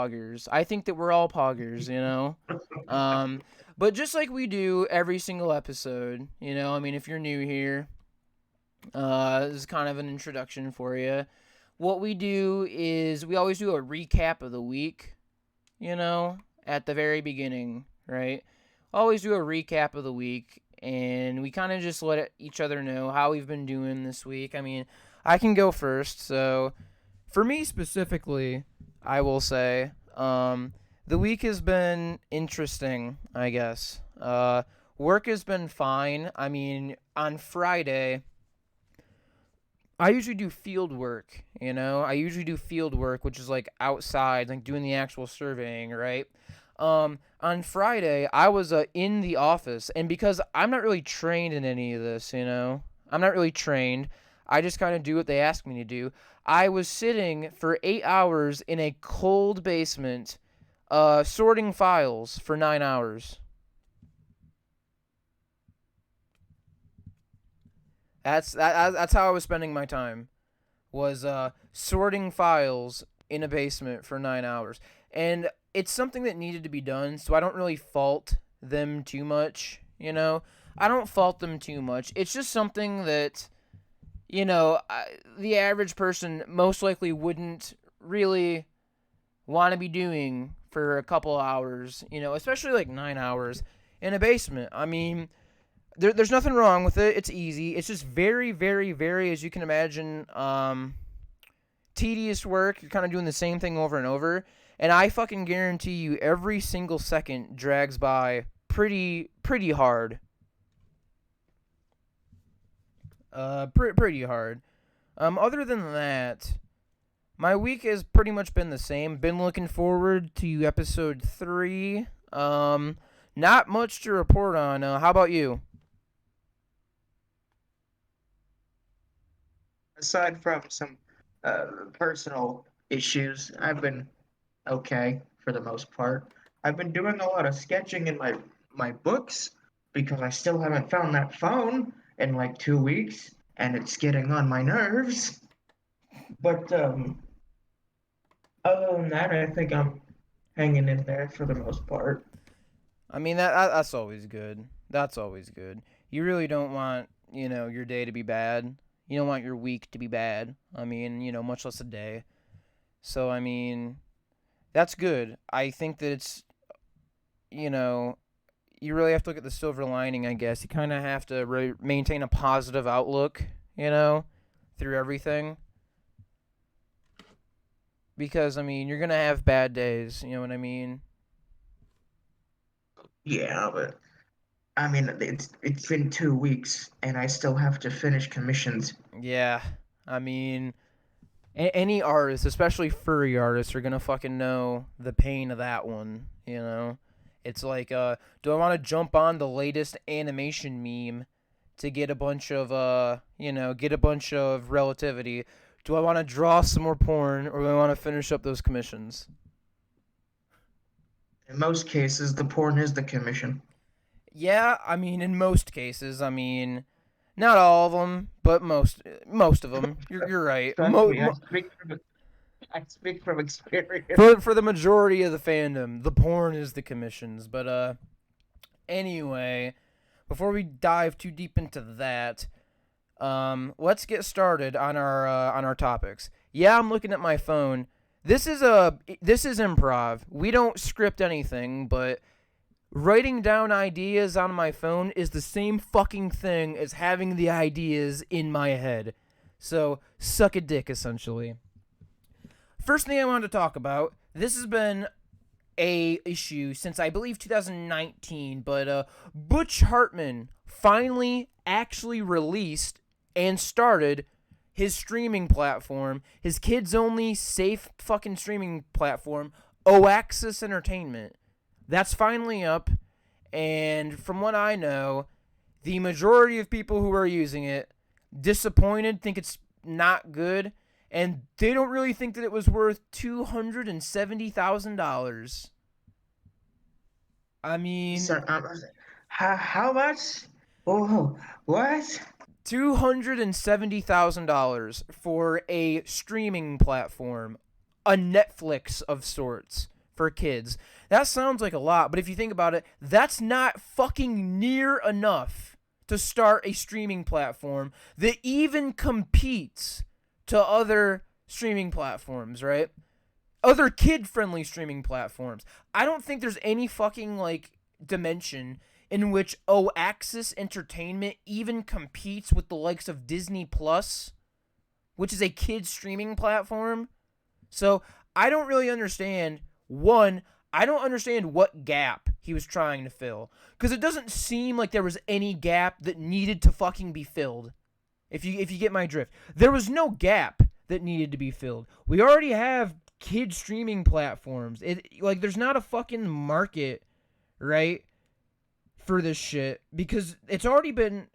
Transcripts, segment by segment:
Pawggers. I think that we're all Pawggers, you know? But just like we do every single episode, you know, I mean, if you're new here, this is kind of an introduction for you. What we do is we always do a recap of the week, you know, at the very beginning, right? Always do a recap of the week, and we kind of just let each other know how we've been doing this week. I mean, I can go first. So, for me specifically, I will say, the week has been interesting, I guess. Work has been fine. I mean, on Friday, I usually do field work, you know? I usually do field work, which is like outside, like doing the actual surveying, right? On Friday, I was in the office, and because I'm not really trained in any of this, you know? I'm not really trained. I just kind of do what they ask me to do. I was sitting for 8 hours in a cold basement, sorting files for 9 hours. That's how I was spending my time. Was sorting files in a basement for 9 hours. And it's something that needed to be done, so I don't really fault them too much, you know? I don't fault them too much. It's just something that, you know, the average person most likely wouldn't really want to be doing for a couple hours, you know, especially like 9 hours in a basement. I mean, there's nothing wrong with it. It's easy. It's just very, very, very, as you can imagine, tedious work. You're kind of doing the same thing over and over. And I fucking guarantee you every single second drags by pretty hard. Pretty hard. Other than that, my week has pretty much been the same. Been looking forward to episode 3. Not much to report on. How about you? Aside from some personal issues, I've been okay for the most part. I've been doing a lot of sketching in my books because I still haven't found that phone in like 2 weeks, and it's getting on my nerves. But other than that, I think I'm hanging in there for the most part. I mean that's always good. That's always good. You really don't want, you know, your day to be bad. You don't want your week to be bad. I mean, you know, much less a day. So I mean, that's good. I think that it's, you know, you really have to look at the silver lining, I guess. You kind of have to maintain a positive outlook, you know, through everything. Because, I mean, you're going to have bad days, you know what I mean? Yeah, but I mean it's been 2 weeks, and I still have to finish commissions. Yeah. I mean, any artist, especially furry artists, are going to fucking know the pain of that one, you know? It's like, do I want to jump on the latest animation meme to get a bunch of, you know, get a bunch of relativity? Do I want to draw some more porn, or do I want to finish up those commissions? In most cases, the porn is the commission. Yeah, I mean, in most cases, I mean, not all of them, but most of them. You're right. Trust me, I speak from experience. For the majority of the fandom, the porn is the commissions. But anyway, before we dive too deep into that, let's get started on our topics. Yeah, I'm looking at my phone. This is improv. We don't script anything, but writing down ideas on my phone is the same fucking thing as having the ideas in my head. So, suck a dick, essentially. First thing I wanted to talk about, this has been a issue since I believe 2019, but Butch Hartman finally actually released and started his streaming platform, his kids only safe fucking streaming platform, Oaxis Entertainment. That's finally up, and from what I know, the majority of people who are using it disappointed, think it's not good, and they don't really think that it was worth $270,000. I mean, So, how much? Oh, what? $270,000 for a streaming platform. a Netflix of sorts for kids. That sounds like a lot, but if you think about it, that's not fucking near enough to start a streaming platform that even competes to other streaming platforms, right? Other kid-friendly streaming platforms. I don't think there's any fucking, like, dimension in which Axis Entertainment even competes with the likes of Disney Plus, which is a kid streaming platform. So I don't really understand. One, I don't understand what gap he was trying to fill, because it doesn't seem like there was any gap that needed to fucking be filled. If you get my drift, there was no gap that needed to be filled. We already have kid streaming platforms. There's not a fucking market, right, for this shit, because it's already been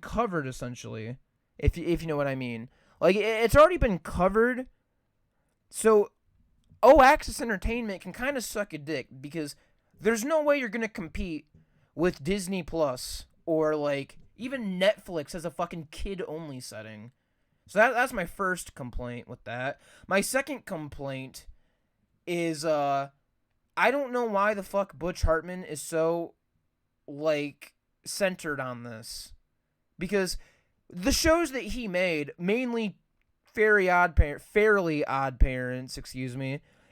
covered essentially. If you know what I mean. Like, it's already been covered. So Axis Entertainment can kind of suck a dick, because there's no way you're going to compete with Disney Plus or, like, even Netflix as a fucking kid-only setting. So that's my first complaint with that. My second complaint is, I don't know why the fuck Butch Hartman is so, like, centered on this. Because the shows that he made, mainly Fairly Odd Parents,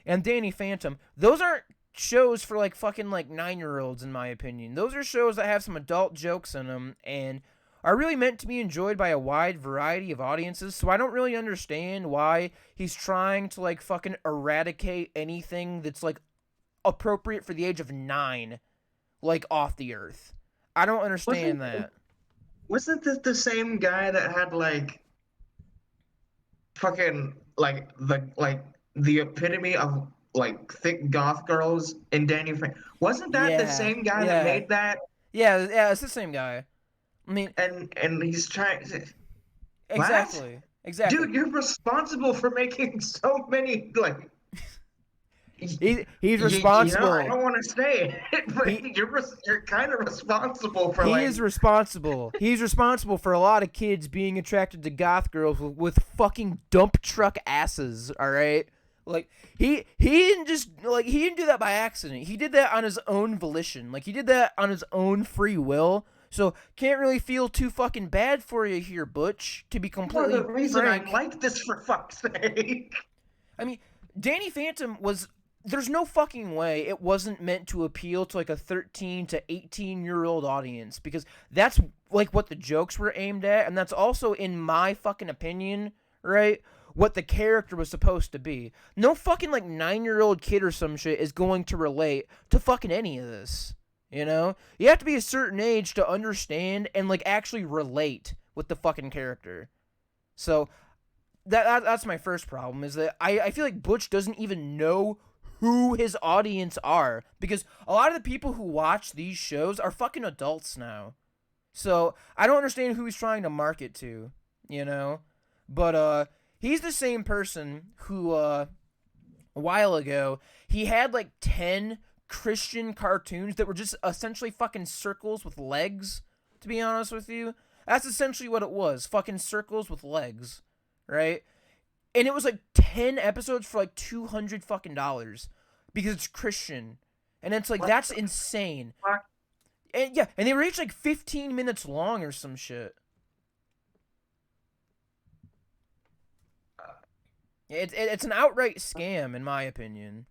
and Danny Phantom, those aren't shows for, like, fucking, like, 9-year-olds, in my opinion. Those are shows that have some adult jokes in them and are really meant to be enjoyed by a wide variety of audiences. So I don't really understand why he's trying to, like, fucking eradicate anything that's, like, appropriate for the age of 9, like, off the earth. I don't understand that. Wasn't this the same guy that had, like, fucking, like, the epitome of, like, thick goth girls in Danny Phantom? Wasn't that the same guy that made that? Yeah, it's the same guy. I mean, and he's trying to... Exactly. What? Exactly. Dude, you're responsible for making so many, like... He's responsible. I don't want to say it, but you're kind of responsible for, He is responsible. He's responsible for a lot of kids being attracted to goth girls with fucking dump truck asses, all right? Like, he didn't do that by accident. He did that on his own volition. Like, he did that on his own free will. So, can't really feel too fucking bad for you here, Butch, to be completely the reason frank. I like this, for fuck's sake. I mean, Danny Phantom was... There's no fucking way it wasn't meant to appeal to, like, a 13 to 18-year-old audience, because that's, like, what the jokes were aimed at, and that's also, in my fucking opinion, right, what the character was supposed to be. No fucking, like, 9-year-old kid or some shit is going to relate to fucking any of this, you know? You have to be a certain age to understand and, like, actually relate with the fucking character. So, that's my first problem, is that I feel like Butch doesn't even know who his audience are, because a lot of the people who watch these shows are fucking adults now. So I don't understand who he's trying to market to, you know? But he's the same person who a while ago, he had like 10 Christian cartoons that were just essentially fucking circles with legs, to be honest with you. That's essentially what it was, fucking circles with legs, right? And it was like 10 episodes for like $200 fucking dollars, because it's Christian. And it's like, that's insane. And yeah, and they were each like 15 minutes long or some shit. It's an outright scam, in my opinion.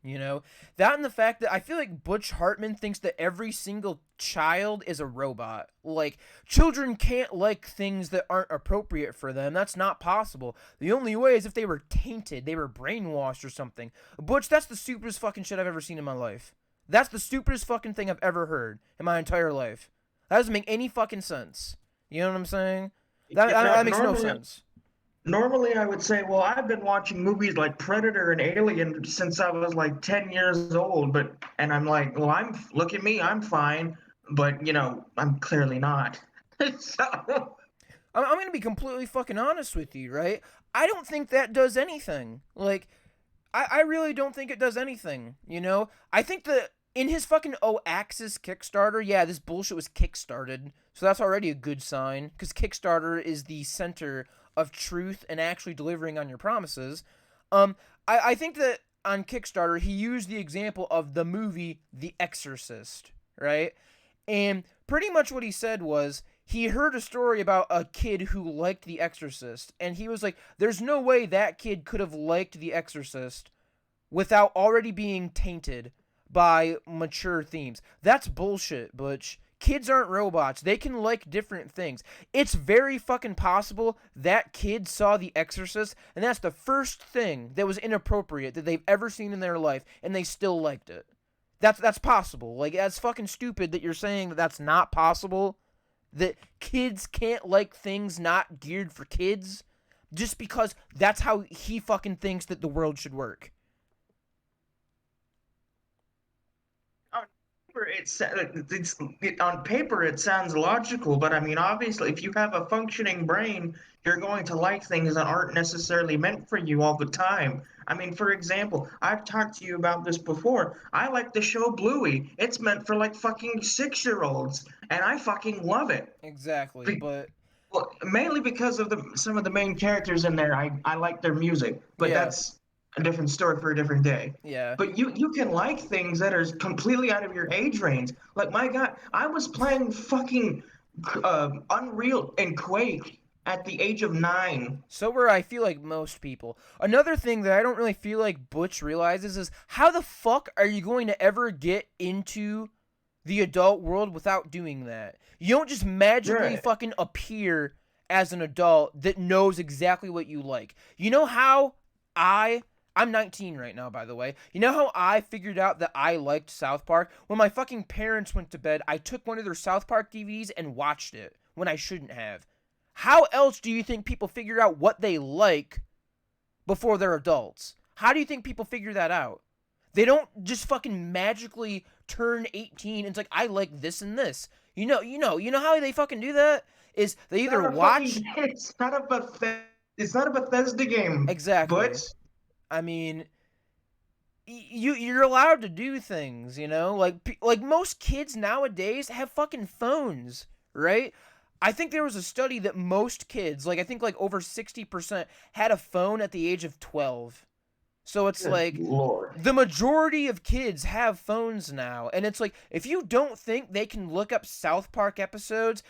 You know, that and the fact that I feel like Butch Hartman thinks that every single child is a robot. Like, children can't like things that aren't appropriate for them. That's not possible. The only way is if they were tainted, they were brainwashed or something. Butch, that's the stupidest fucking shit I've ever seen in my life. That's the stupidest fucking thing I've ever heard in my entire life. That doesn't make any fucking sense. You know what I'm saying? That makes no sense. Normally, I would say, well, I've been watching movies like Predator and Alien since I was like 10 years old, and I'm like, well, look at me, I'm fine, but, you know, I'm clearly not. So... I'm going to be completely fucking honest with you, right? I don't think that does anything. Like, I really don't think it does anything, you know? I think that in his fucking Axis Kickstarter, yeah, this bullshit was kickstarted, so that's already a good sign, because Kickstarter is the center of truth and actually delivering on your promises. I think that on Kickstarter he used the example of the movie The Exorcist, right? And pretty much what he said was he heard a story about a kid who liked The Exorcist, and he was like, there's no way that kid could have liked The Exorcist without already being tainted by mature themes. That's bullshit, Butch. Kids aren't robots. They can like different things. It's very fucking possible that kid saw The Exorcist, and that's the first thing that was inappropriate that they've ever seen in their life, and they still liked it. That's possible. Like, that's fucking stupid that you're saying that that's not possible. That kids can't like things not geared for kids just because that's how he fucking thinks that the world should work. On paper it sounds logical, but I mean, obviously, if you have a functioning brain, you're going to like things that aren't necessarily meant for you all the time. I mean, for example, I've talked to you about this before. I like the show Bluey. It's meant for like fucking 6-year-olds, and I fucking love it. Exactly, Be- but well, mainly because of some of the main characters in there. I like their music, but yeah, that's a different story for a different day. yeah. But you can like things that are completely out of your age range. Like my God, I was playing fucking Unreal and Quake at the age of 9. So where I feel like most people. Another thing that I don't really feel like Butch realizes is how the fuck are you going to ever get into the adult world without doing that? You don't just magically Right. fucking appear as an adult that knows exactly what you like. You know how I I'm 19 right now, by the way. You know how I figured out that I liked South Park? When my fucking parents went to bed, I took one of their South Park DVDs and watched it when I shouldn't have. How else do you think people figure out what they like before they're adults? How do you think people figure that out? They don't just fucking magically turn 18 and it's like, I like this and this. You know how they fucking do that? Is they It's either not a fucking. watch It's not a Bethesda game, exactly. but I mean, you're allowed to do things, like most kids nowadays have fucking phones, right? I think there was a study that most kids, like I think like over 60% had a phone at the age of 12. So it's good like lord. the majority of kids have phones now, and it's like if you don't think they can look up South Park episodes,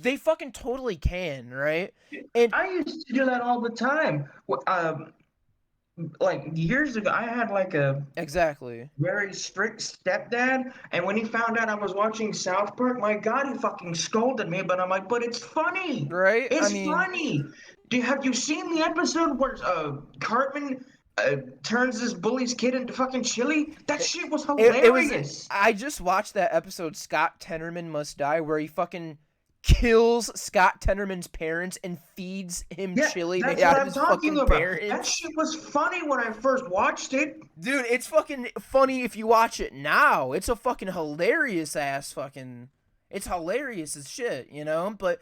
they fucking totally can, right? And I used to do that all the time. Like years ago, I had like a exactly, very strict stepdad, and when he found out I was watching South Park, my God, he fucking scolded me. But I'm like, but it's funny. right? I It's mean, funny. Have you seen the episode where Cartman turns this bully's kid into fucking chili? That it, shit was it was. hilarious. I just watched that episode, Scott Tenorman Must Die, where he fucking kills Scott Tenorman's parents and feeds him Yeah, chili made that's what out of I'm his talking fucking about. That parents. shit was funny when I first watched it. Dude, it's fucking funny if you watch it now. It's a fucking hilarious ass fucking. It's hilarious as shit. But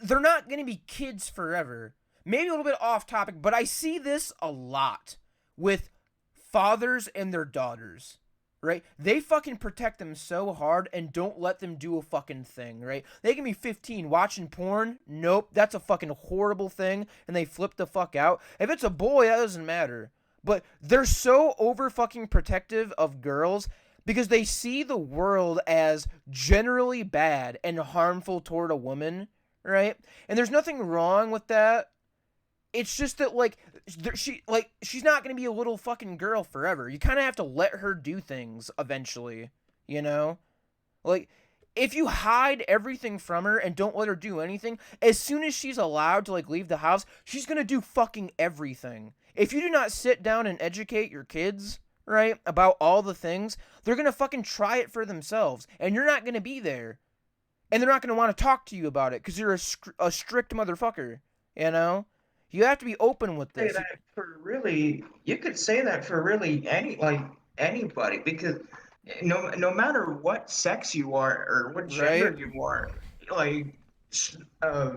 they're not gonna be kids forever. Maybe a little bit off topic, but I see this a lot with fathers and their daughters. Right? They fucking protect them so hard and don't let them do a fucking thing, right? They can be 15 watching porn. Nope, that's a fucking horrible thing, and they flip the fuck out. If it's a boy, that doesn't matter. But they're so over fucking protective of girls because they see the world as generally bad and harmful toward a woman, right? And there's nothing wrong with that. It's just that she's not gonna be a little fucking girl forever. You kind of have to let her do things eventually, you know. Like if you hide everything from her and don't let her do anything, as soon as she's allowed to like leave the house, she's gonna do fucking everything. If you do not sit down and educate your kids, right, about all the things, they're gonna fucking try it for themselves, and you're not gonna be there, and they're not gonna want to talk to you about it because you're a strict motherfucker, you know. You have to be open with Say this. that for really, you could say that for really anybody, because no matter what sex you are or what Right? gender you are, like uh,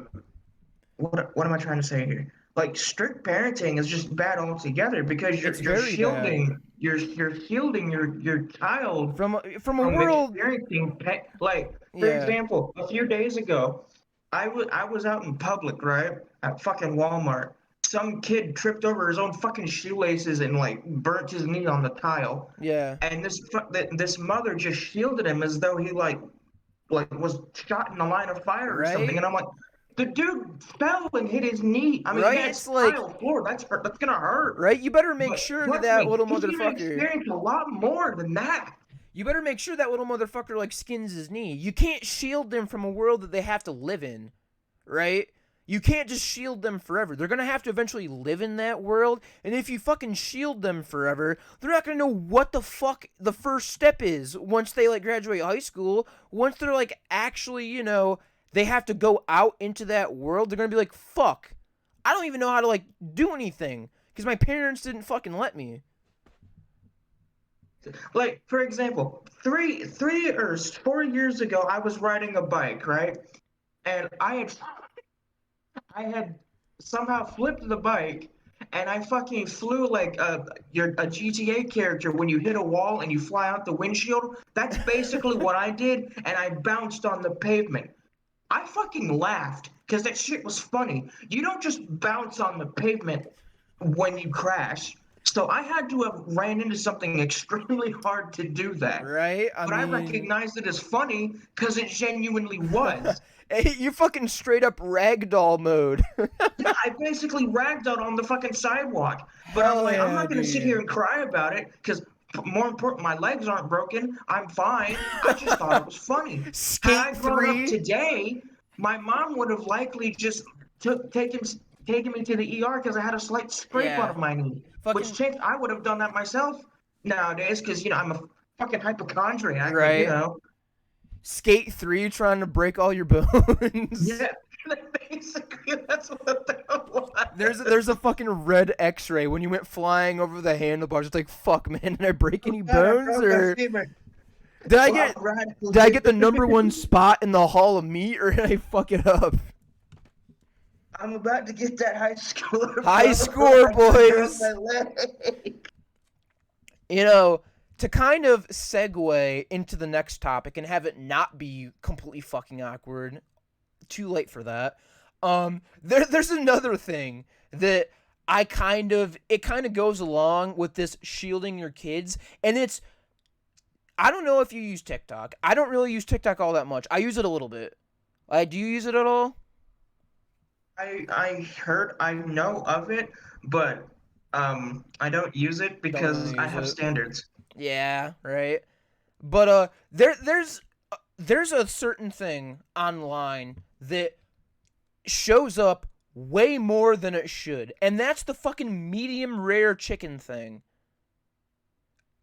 what am I trying to say here? Like strict parenting is just bad altogether because It's you're very bad. shielding your child From a from world, experiencing like for yeah. example, a few days ago, I was out in public, right, at fucking Walmart, some kid tripped over his own fucking shoelaces and like burnt his knee on the tile, Yeah. and this mother just shielded him as though he like was shot in a line of fire or something. Right? And I'm like, the dude fell and hit his knee. I mean, Right? yeah, It's it's like, tile floor. That's gonna hurt. right? You better make But sure that trust that me, little he's gonna motherfucker. experience a lot more than that. You better make sure that little motherfucker like skins his knee. You can't shield them from a world that they have to live in, right? You can't just shield them forever. They're gonna have to eventually live in that world, and if you fucking shield them forever, they're not gonna know what the fuck the first step is once they like graduate high school. Once they're like actually, they have to go out into that world, they're gonna be like, fuck, I don't even know how to like do anything because my parents didn't fucking let me. Like, for example, 3 or 4 years ago, I was riding a bike, right? And I had somehow flipped the bike, and I fucking flew like a GTA character when you hit a wall and you fly out the windshield. That's basically what I did, and I bounced on the pavement. I fucking laughed because that shit was funny. You don't just bounce on the pavement when you crash. So I had to have ran into something extremely hard to do that. Right? I But I mean, recognized it as funny because it genuinely was. hey, you fucking straight up ragdoll mode. Yeah, I basically ragdolled on the fucking sidewalk. But I'm Hell like, I'm yeah, not gonna sit here dude. and cry about it because more important, my legs aren't broken. I'm fine. I just thought it was funny. Had I Skate grown up 3. today, my mom would have likely just taken me to the ER because I had a slight scrape Yeah. on my knee. Which Fucking changed. I would have done that myself nowadays because I'm a fucking hypochondriac. But right. Skate 3 trying to break all your bones. yeah, basically that's what that was. There's a fucking red X-ray when you went flying over the handlebars. It's like, fuck, man, did I break any God, I bones broke my or femur. did I Wow, get radical. did I get the number one spot in the Hall of Meat or did I fuck it up? I'm about to get that high score. High Bro. score, I just broke boys. my leg. You know, to kind of segue into the next topic and have it not be completely fucking awkward, too late for that. There's another thing that it kind of goes along with this shielding your kids, and it's I don't know if you use TikTok. I don't really use TikTok all that much. I use it a little bit. Do you use it at all? I know of it, but I don't use it Don't really because I use have it. standards. Yeah, right. But there's a certain thing online that shows up way more than it should, and that's the fucking medium rare chicken thing.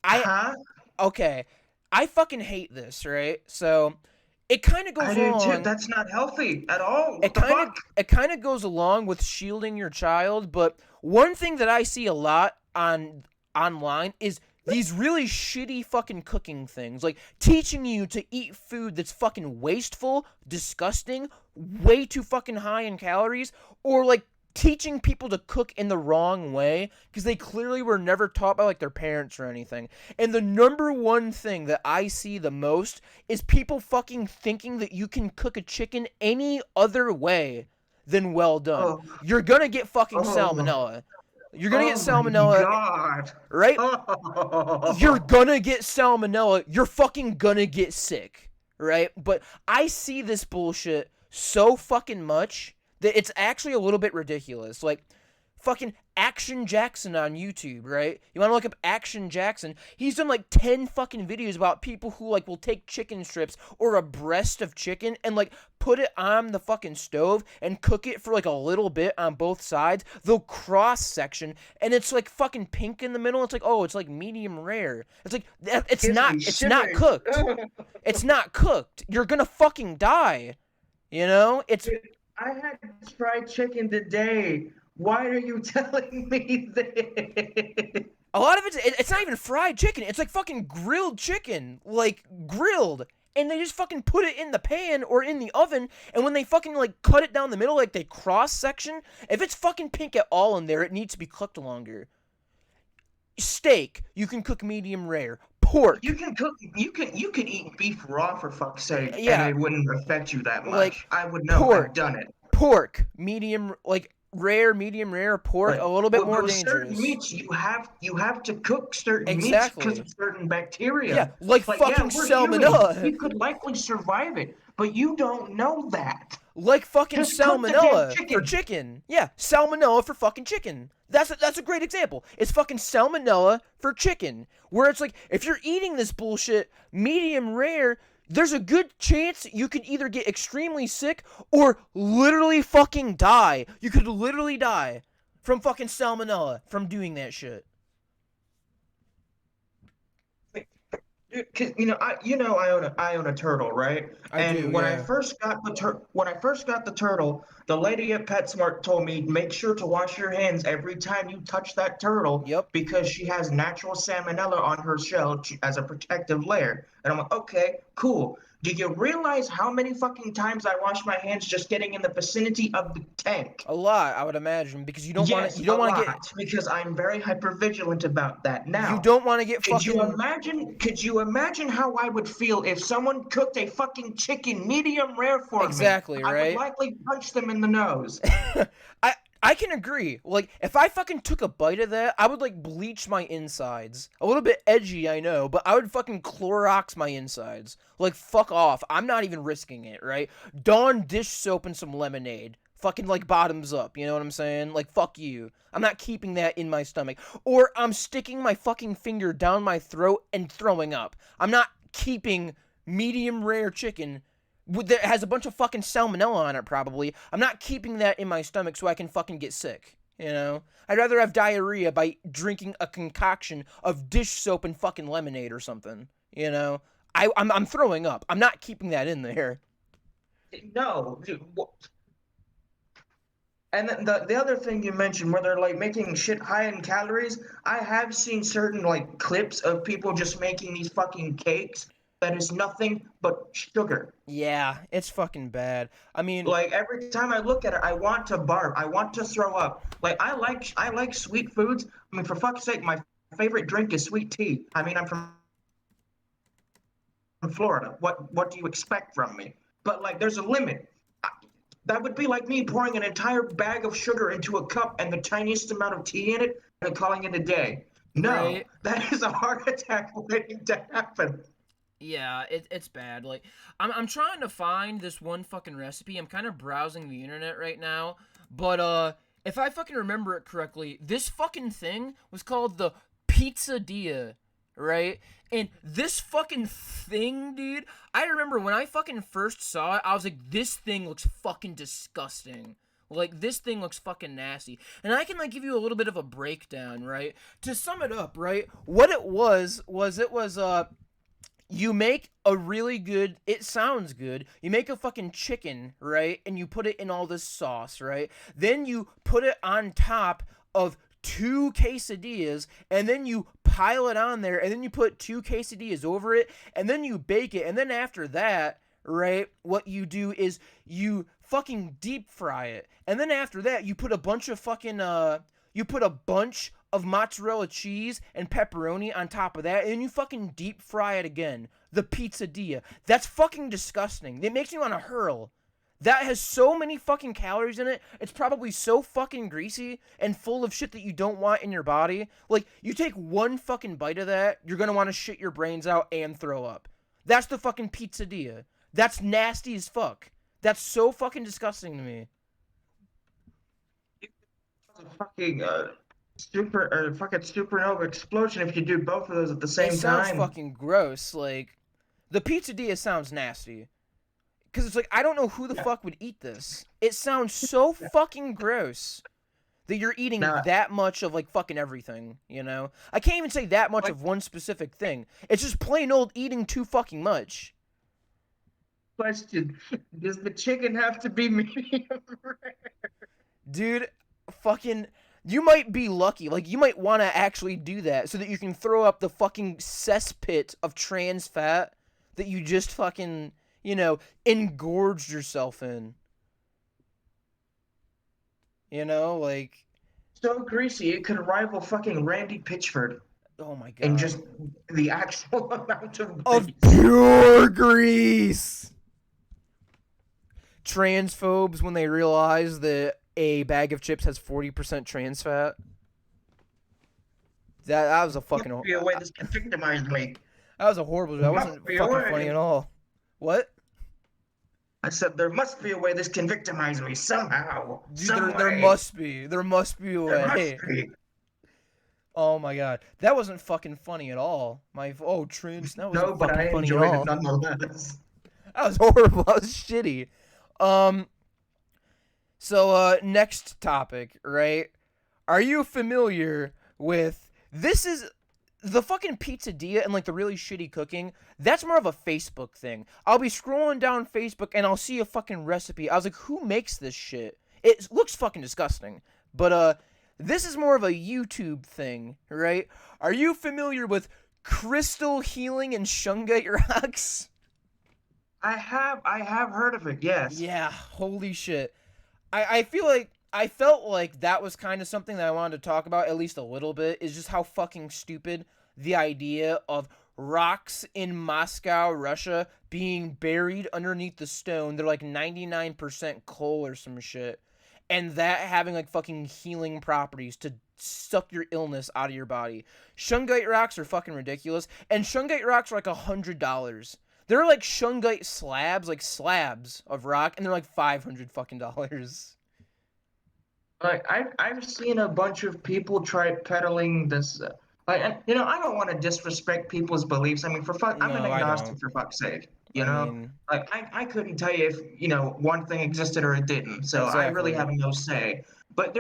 I Huh? okay, I fucking hate this, right? So it kind of I goes do too. along. That's not healthy at all. It What the kind of fuck? it kind of goes along with shielding your child, but one thing that I see a lot online is these really shitty fucking cooking things, like teaching you to eat food that's fucking wasteful, disgusting, way too fucking high in calories, or like teaching people to cook in the wrong way because they clearly were never taught by like their parents or anything. And the number one thing that I see the most is people fucking thinking that you can cook a chicken any other way than well done. Oh, You're gonna get fucking oh, salmonella. You're gonna get oh my salmonella, God. right? You're Oh. gonna get salmonella. You're fucking gonna get sick, right? But I see this bullshit so fucking much that it's actually a little bit ridiculous. Like, fucking Action Jackson on YouTube, right? You want to look up Action Jackson? He's done like 10 fucking videos about people who like will take chicken strips or a breast of chicken and like put it on the fucking stove and cook it for like a little bit on both sides. They'll cross section and it's like fucking pink in the middle. It's like, oh, it's like medium rare. It's like it's Gives not me it's not shivers. cooked. It's not cooked. You're going to fucking die. You know? It's Dude, I had fried chicken today. Why are you telling me this? a lot of it's not even fried chicken. It's like fucking grilled chicken, like grilled, and they just fucking put it in the pan or in the oven. And when they fucking like cut it down the middle, like they cross section, if it's fucking pink at all in there, it needs to be cooked longer. Steak, you can cook medium rare. You Pork, can cook. You can eat beef raw for fuck's sake, and yeah, it wouldn't affect you that like much. I would know. I've pork, done it. pork, medium, like rare, medium rare, pork, Like a little bit more with certain dangerous. meats, you have to cook certain meats because Exactly. of certain Yeah, bacteria. like Like, yeah, fucking we're human. salmonella. We could likely survive it, but you don't know that. Like fucking Just cook the damn salmonella for chicken. chicken. Yeah, salmonella for fucking chicken. That's a great example. It's fucking salmonella for chicken. Where it's like, if you're eating this bullshit medium rare, there's a good chance you could either get extremely sick or literally fucking die. You could literally die from fucking salmonella from doing that shit. Cause I own a turtle, right? I do, And when I yeah. first got the turtle, the lady at PetSmart told me make sure to wash your hands every time you touch that turtle Yep. because she has natural salmonella on her shell as a protective layer. And I'm like, okay, cool. Do you realize how many fucking times I wash my hands just getting in the vicinity of the tank? A lot, I would imagine, because Yes, you a don't want to get lot, because I'm very hypervigilant about that. you Now, don't want to get could you fucking imagine? Could you imagine how I would feel if someone cooked a fucking chicken medium rare for me? exactly, I would right? likely punch them in the nose. I can agree. Like, if I fucking took a bite of that, I would like bleach my insides. A little bit edgy, I know, but I would fucking Clorox my insides. Like, fuck off. I'm not even risking it, right? Dawn dish soap and some lemonade. Fucking like bottoms up, you know what I'm saying? Like, fuck you. I'm not keeping that in my stomach. Or I'm sticking my fucking finger down my throat and throwing up. I'm not keeping medium rare chicken that has a bunch of fucking salmonella on it, probably. I'm not keeping that in my stomach so I can fucking get sick. You know? I'd rather have diarrhea by drinking a concoction of dish soap and fucking lemonade or something. You know? I'm throwing up. I'm not keeping that in there. No, dude, and then the other thing you mentioned, where they're like making shit high in calories, I have seen certain like clips of people just making these fucking cakes that is nothing but sugar. Yeah, it's fucking bad. I mean, Like every time I look at it, I want to barf. I want to throw up. Like I like sweet foods. I mean, for fuck's sake, my favorite drink is sweet tea. I mean, I'm from Florida. What do you expect from me? But like, there's a limit. That would be like me pouring an entire bag of sugar into a cup and the tiniest amount of tea in it and calling it a day. No, right? that is a heart attack waiting to happen. Yeah, it's bad. Like, I'm trying to find this one fucking recipe. I'm kind of browsing the internet right now, but if I fucking remember it correctly, this fucking thing was called the pizzeria, right? And this fucking thing, dude, I remember when I fucking first saw it, I was like, this thing looks fucking disgusting. Like, this thing looks fucking nasty. And I can, like, give you a little bit of a breakdown, right? To sum it up, right? What it was you make a really good, it sounds good, you make a fucking chicken, right, and you put it in all this sauce, right, then you put it on top of two quesadillas, and then you pile it on there, and then you put two quesadillas over it, and then you bake it, and then after that, right, what you do is you fucking deep fry it, and then after that you put a bunch of fucking you put a bunch of mozzarella cheese and pepperoni on top of that, and then you fucking deep fry it again. The pizzadilla. That's fucking disgusting. It makes me want to hurl. That has so many fucking calories in it. It's probably so fucking greasy and full of shit that you don't want in your body. Like, you take one fucking bite of that, you're gonna want to shit your brains out and throw up. That's the fucking pizzadilla. That's nasty as fuck. That's so fucking disgusting to me. Fucking fucking supernova explosion if you do both of those at the It same sounds time. fucking gross. Like, the pizzadilla sounds nasty. Because it's like, I don't know who the Yeah. fuck would eat this. It sounds so fucking gross that you're eating Now, that much of, like, fucking everything, you know? I can't even say that much like, of one specific thing. It's just plain old eating too fucking much. question: does the chicken have to be medium rare? Dude, fucking. You might be lucky. Like, you might want to actually do that so that you can throw up the fucking cesspit of trans fat that you just fucking, engorged yourself in. You know, like, So greasy it could rival fucking Randy Pitchford oh my in god. just the actual amount of Of grease. pure grease. Transphobes, when they realize that a bag of chips has 40% trans fat. That was a fucking Must be a way this can victimize me. that was a horrible joke. That Must wasn't be a fucking funny way. at all. What? I said there must be a way this can victimize me somehow, Dude, some there way. must be. There must be a There must way. be. Oh my god. That wasn't fucking funny at all. Trans, that wasn't No, but fucking I funny at enjoyed it all. nonetheless. That was horrible. That was shitty. Um so next topic, right? Are you familiar with this is the fucking pizzadilla and like the really shitty cooking? That's more of a Facebook thing. I'll be scrolling down Facebook and I'll see a fucking recipe. I was like, who makes this shit? It looks fucking disgusting. But this is more of a YouTube thing, right? Are you familiar with crystal healing and shungite rocks? I have heard of it, yes. Yeah, holy shit. I felt like that was kind of something that I wanted to talk about at least a little bit, is just how fucking stupid the idea of rocks in Moscow, Russia being buried underneath the stone. They're like 99% coal or some shit. And that having like fucking healing properties to suck your illness out of your body. Shungite rocks are fucking ridiculous. And shungite rocks are like $100. They're like shungite slabs, like slabs of rock, and they're like $500 fucking dollars. Like I've seen a bunch of people try peddling this. Like, and, I don't want to disrespect people's beliefs. I mean, for fuck, I'm an No, I agnostic don't. for fuck's sake. I mean, Like I couldn't tell you if one thing existed or it didn't. So I really exactly. have no say. But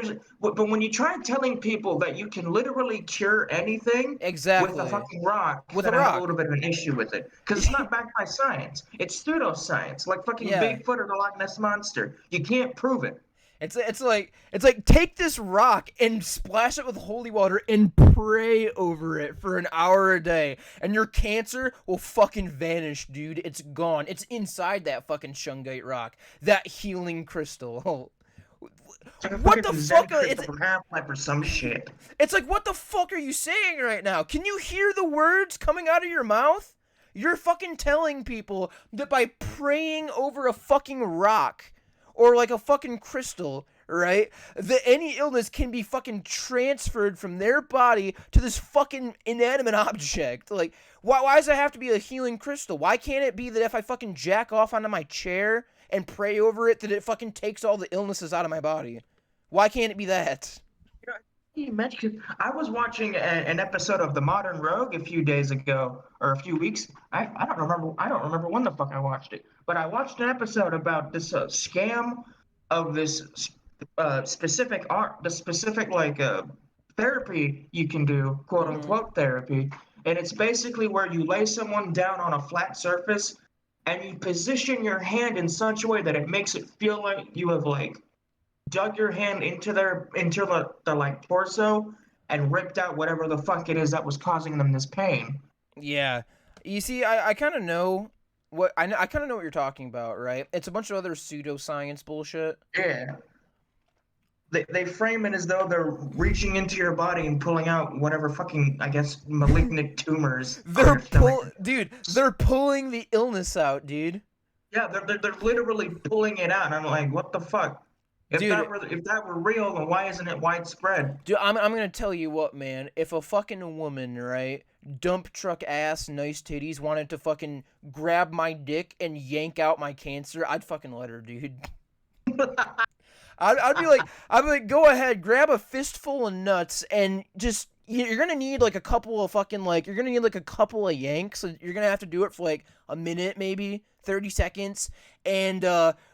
when you try telling people that you can literally cure anything with a Exactly. fucking rock, With a then I have a rock. little bit of an issue with it because it's not backed by science. It's pseudoscience, like fucking Yeah. Bigfoot or the Loch Ness monster. You can't prove it. It's like take this rock and splash it with holy water and pray over it for an hour a day, and your cancer will fucking vanish, dude. It's gone. It's inside that fucking shungite rock, that healing crystal. It's like a What the fucking Zen fuck? crystal from Half-Life or some shit. It's like, what the fuck are you saying right now? Can you hear the words coming out of your mouth? You're fucking telling people that by praying over a fucking rock or like a fucking crystal, right, that any illness can be fucking transferred from their body to this fucking inanimate object. Like, why does it have to be a healing crystal? Why can't it be that if I fucking jack off onto my chair and pray over it, that it fucking takes all the illnesses out of my body? Why can't it be that? You mentioned I was watching an episode of The Modern Rogue a few days ago or a few weeks. I don't remember. I don't remember when the fuck I watched it, but I watched an episode about this scam of this specific art, the specific therapy you can do, quote Mm-hmm. unquote therapy, and it's basically where you lay someone down on a flat surface and you position your hand in such a way that it makes it feel like you have dug your hand into the like torso and ripped out whatever the fuck it is that was causing them this pain. Yeah. You see, I kind of know I kind of know what you're talking about, right? It's a bunch of other pseudoscience bullshit. Yeah. They frame it as though they're reaching into your body and pulling out whatever fucking, I guess, malignant tumors are in your stomach. They're pulling the illness out, dude. Yeah, they're literally pulling it out, and I'm like, what the fuck? Dude, If that were real, then why isn't it widespread? I'm gonna tell you what, man. If a fucking woman, right, dump truck ass, nice titties, wanted to fucking grab my dick and yank out my cancer, I'd fucking let her, dude. I'd be like, go ahead, grab a fistful of nuts, and just you're gonna need like a couple of fucking you're gonna need like a couple of yanks. So you're gonna have to do it for like a minute, maybe 30 seconds, and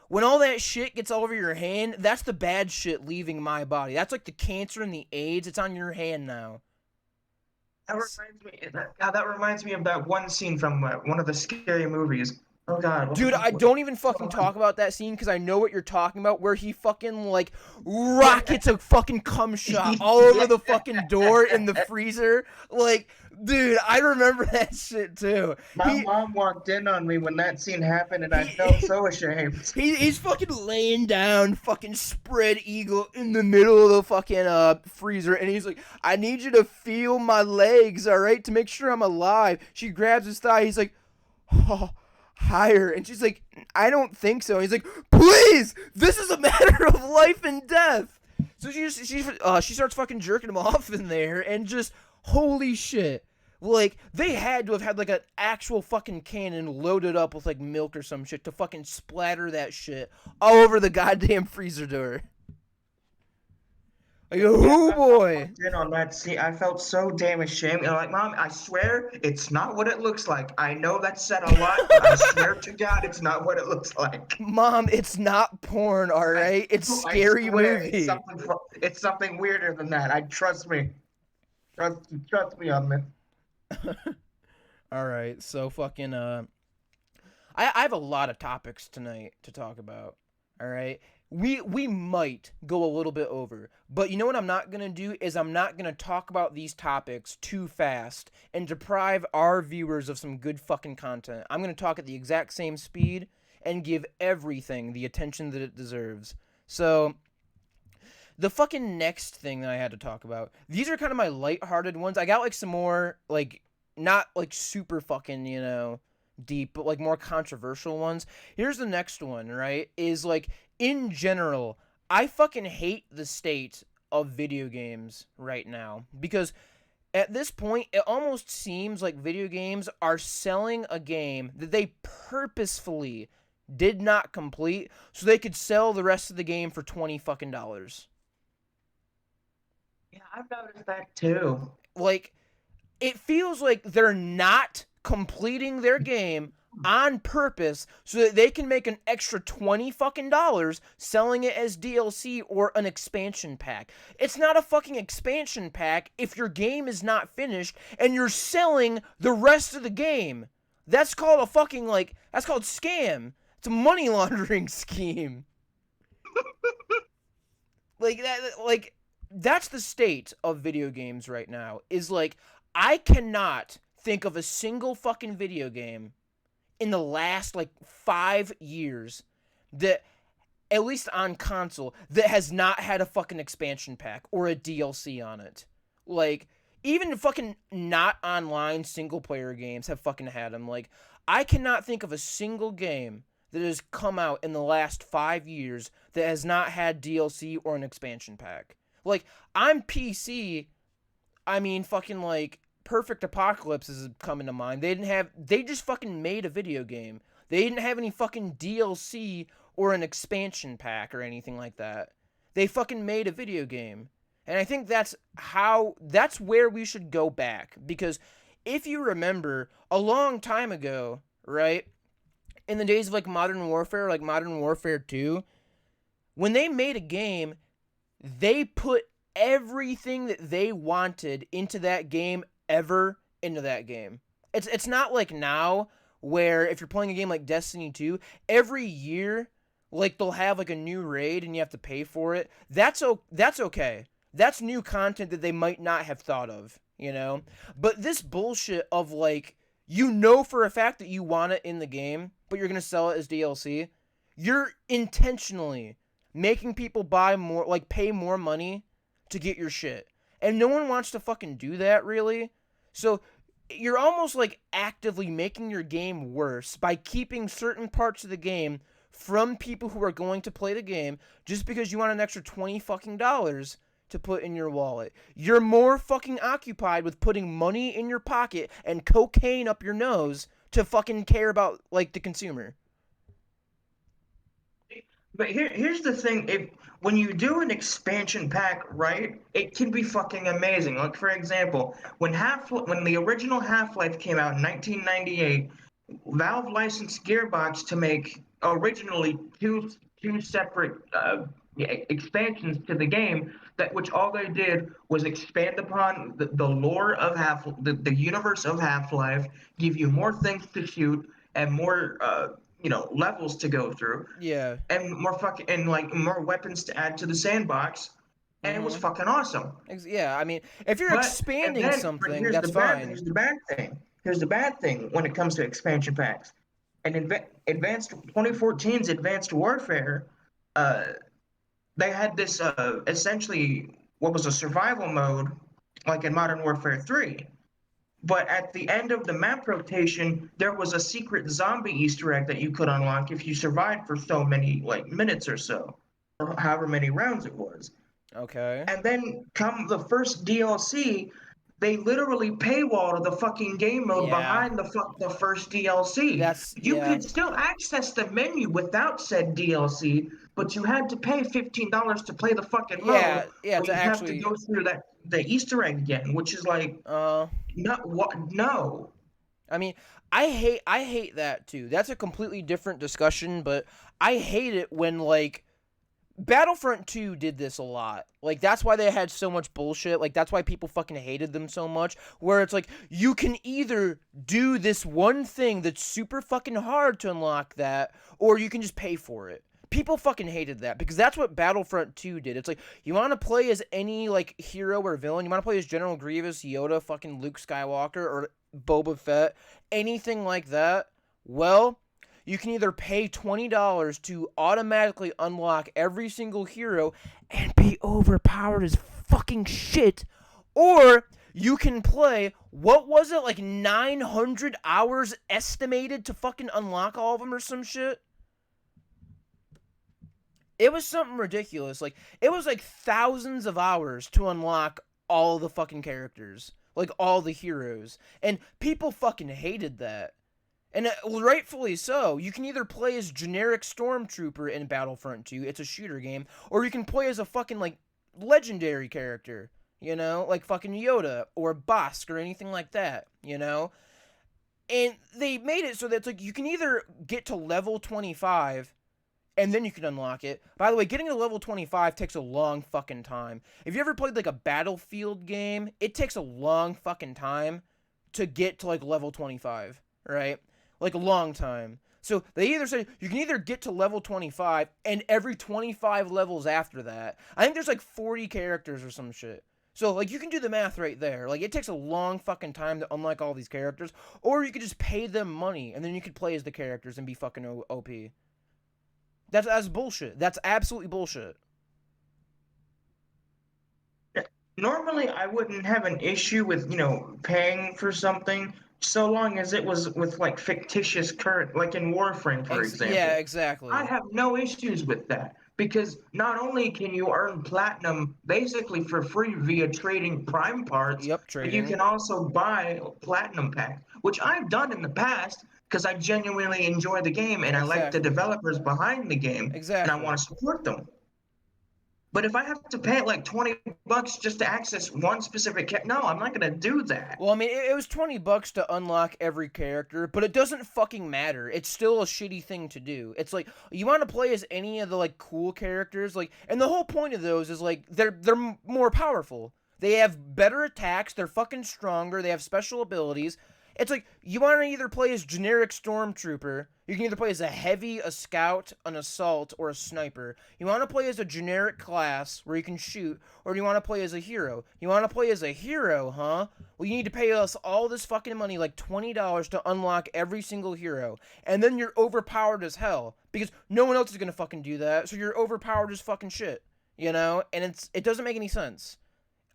when all that shit gets all over your hand, that's the bad shit leaving my body. That's like the cancer and the AIDS. It's on your hand now. That reminds me of that one scene from one of the scary movies. Oh God, what the Dude, fuck I was it? don't even fucking talk about that scene because I know what you're talking about, where he fucking like rockets a fucking cum shot all over the fucking door in the freezer. Like, dude, I remember that shit too. My He mom walked in on me when that scene happened, and I felt he so ashamed. he's fucking laying down, fucking spread eagle in the middle of the fucking freezer, and he's like, "I need you to feel my legs, all right, to make sure I'm alive." She grabs his thigh. He's like, "Oh, higher. And she's like, I don't think so. And he's like, please, this is a matter of life and death. So she starts fucking jerking him off in there, and just holy shit. Like, they had to have had like an actual fucking cannon loaded up with like milk or some shit to fucking splatter that shit all over the goddamn freezer door. Like, oh boy. In on that scene, I felt so damn ashamed. And like, Mom, I swear it's not what it looks like. I know that said a lot, but I swear to God, it's not what it looks like. Mom, it's not porn, all right? It's I scary swear movie. it's something weirder than that. I trust me. Trust me on this. All right, so fucking I have a lot of topics tonight to talk about. All right. We might go a little bit over, but you know what I'm not going to do is I'm not going to talk about these topics too fast and deprive our viewers of some good fucking content. I'm going to talk at the exact same speed and give everything the attention that it deserves. So, the fucking next thing that I had to talk about. These are kind of my lighthearted ones. I got like some more like not like super fucking, deep, but like more controversial ones. Here's the next one, right? Is like in general, I fucking hate the state of video games right now because at this point it almost seems like video games are selling a game that they purposefully did not complete so they could sell the rest of the game for 20 fucking dollars. Yeah, I've noticed that too. Like, it feels like they're not completing their game on purpose so that they can make an extra 20 fucking dollars selling it as DLC or an expansion pack. It's not a fucking expansion pack if your game is not finished and you're selling the rest of the game. That's called a fucking that's called scam. It's a money laundering scheme. That's the state of video games right now. Is like, I cannot think of a single fucking video game in the last 5 years that, at least on console, that has not had a fucking expansion pack or a DLC on it. Like, even fucking not online single player games have fucking had them. Like, I cannot think of a single game that has come out in the last 5 years that has not had DLC or an expansion pack. Like, I'm PC. I mean, fucking Purrfect Apocalypse is coming to mind. They just fucking made a video game. They didn't have any fucking DLC or an expansion pack or anything like that. They fucking made a video game. And I think that's where we should go back. Because if you remember, a long time ago, right, in the days of Modern Warfare, like Modern Warfare 2, when they made a game, they put everything that they wanted into that game ever into that game. It's not like now where if you're playing a game like Destiny 2, every year they'll have a new raid and you have to pay for it. That's okay. That's new content that they might not have thought of, But this bullshit of for a fact that you want it in the game, but you're going to sell it as DLC, you're intentionally making people buy more, pay more money to get your shit. And no one wants to fucking do that, really. So you're almost actively making your game worse by keeping certain parts of the game from people who are going to play the game just because you want an extra 20 fucking dollars to put in your wallet. You're more fucking occupied with putting money in your pocket and cocaine up your nose to fucking care about the consumer. But here's the thing: when you do an expansion pack right, it can be fucking amazing. Like for example, when the original Half-Life came out in 1998, Valve licensed Gearbox to make originally two separate expansions to the game which all they did was expand upon the lore of the universe of Half-Life, give you more things to shoot and more levels to go through. Yeah. And more fucking and more weapons to add to the sandbox, and it was fucking awesome. Yeah, I mean, if you're expanding something, that's fine. Here's the bad thing. Here's the bad thing when it comes to expansion packs. And advanced 2014's Advanced Warfare, they had this essentially what was a survival mode, like in Modern Warfare 3. But at the end of the map rotation, there was a secret zombie Easter egg that you could unlock if you survived for so many like minutes or so, or however many rounds it was. Okay. And then come the first DLC, they literally paywalled the fucking game mode Yeah. behind the first DLC. That's You yeah. could still access the menu without said DLC, but you had to pay $15 to play the fucking mode, Yeah, yeah, or to you have to actually go through the Easter egg again, which is like uh not what no. I mean, I hate that too. That's a completely different discussion, but I hate it when like Battlefront 2 did this a lot. Like that's why they had so much bullshit. Like that's why people fucking hated them so much. Where it's like you can either do this one thing that's super fucking hard to unlock that, or you can just pay for it. People fucking hated that because that's what Battlefront 2 did. It's like you want to play as any like hero or villain. You want to play as General Grievous, Yoda, fucking Luke Skywalker, or Boba Fett, anything like that. Well, you can either pay $20 to automatically unlock every single hero and be overpowered as fucking shit, or you can play, what was it, like 900 hours estimated to fucking unlock all of them or some shit? It was something ridiculous. Like, it was like thousands of hours to unlock all the fucking characters. Like, all the heroes. And people fucking hated that. And rightfully so. You can either play as generic Stormtrooper in Battlefront 2, it's a shooter game, or you can play as a fucking, like, legendary character, you know? Like fucking Yoda, or Bosk, or anything like that, you know? And they made it so that it's like, you can either get to level 25, and then you can unlock it. By the way, getting to level 25 takes a long fucking time. If you ever played, like, a Battlefield game, it takes a long fucking time to get to, like, level 25, right? Like a long time. So they either said you can either get to level 25 and every 25 levels after that. I think there's like 40 characters or some shit. So like you can do the math right there. Like it takes a long fucking time to unlock all these characters, or you could just pay them money and then you could play as the characters and be fucking OP. That's bullshit. That's absolutely bullshit. Normally, I wouldn't have an issue with, paying for something so long as it was with like fictitious current, like in Warframe, for Yeah, example. I exactly. have no issues with that because not only can you earn platinum basically for free via trading prime parts, Yep, but you trading. can also buy platinum packs, which I've done in the past because I genuinely enjoy the game and I like the Exactly. developers behind the game and I want Exactly. to support them. But if I have to pay like $20 just to access one specific no, I'm not gonna do that. Well, I mean, it was $20 to unlock every character, but it doesn't fucking matter. It's still a shitty thing to do. It's like you want to play as any of the like cool characters, like, and the whole point of those is like they're more powerful. They have better attacks. They're fucking stronger. They have special abilities. It's like you want to either play as generic stormtrooper. You can either play as a heavy, a scout, an assault, or a sniper. You want to play as a generic class where you can shoot, or do you want to play as a hero? You want to play as a hero, huh? Well, you need to pay us all this fucking money, like $20 to unlock every single hero. And then you're overpowered as hell. Because no one else is gonna fucking do that, so you're overpowered as fucking shit. You know? And it doesn't make any sense.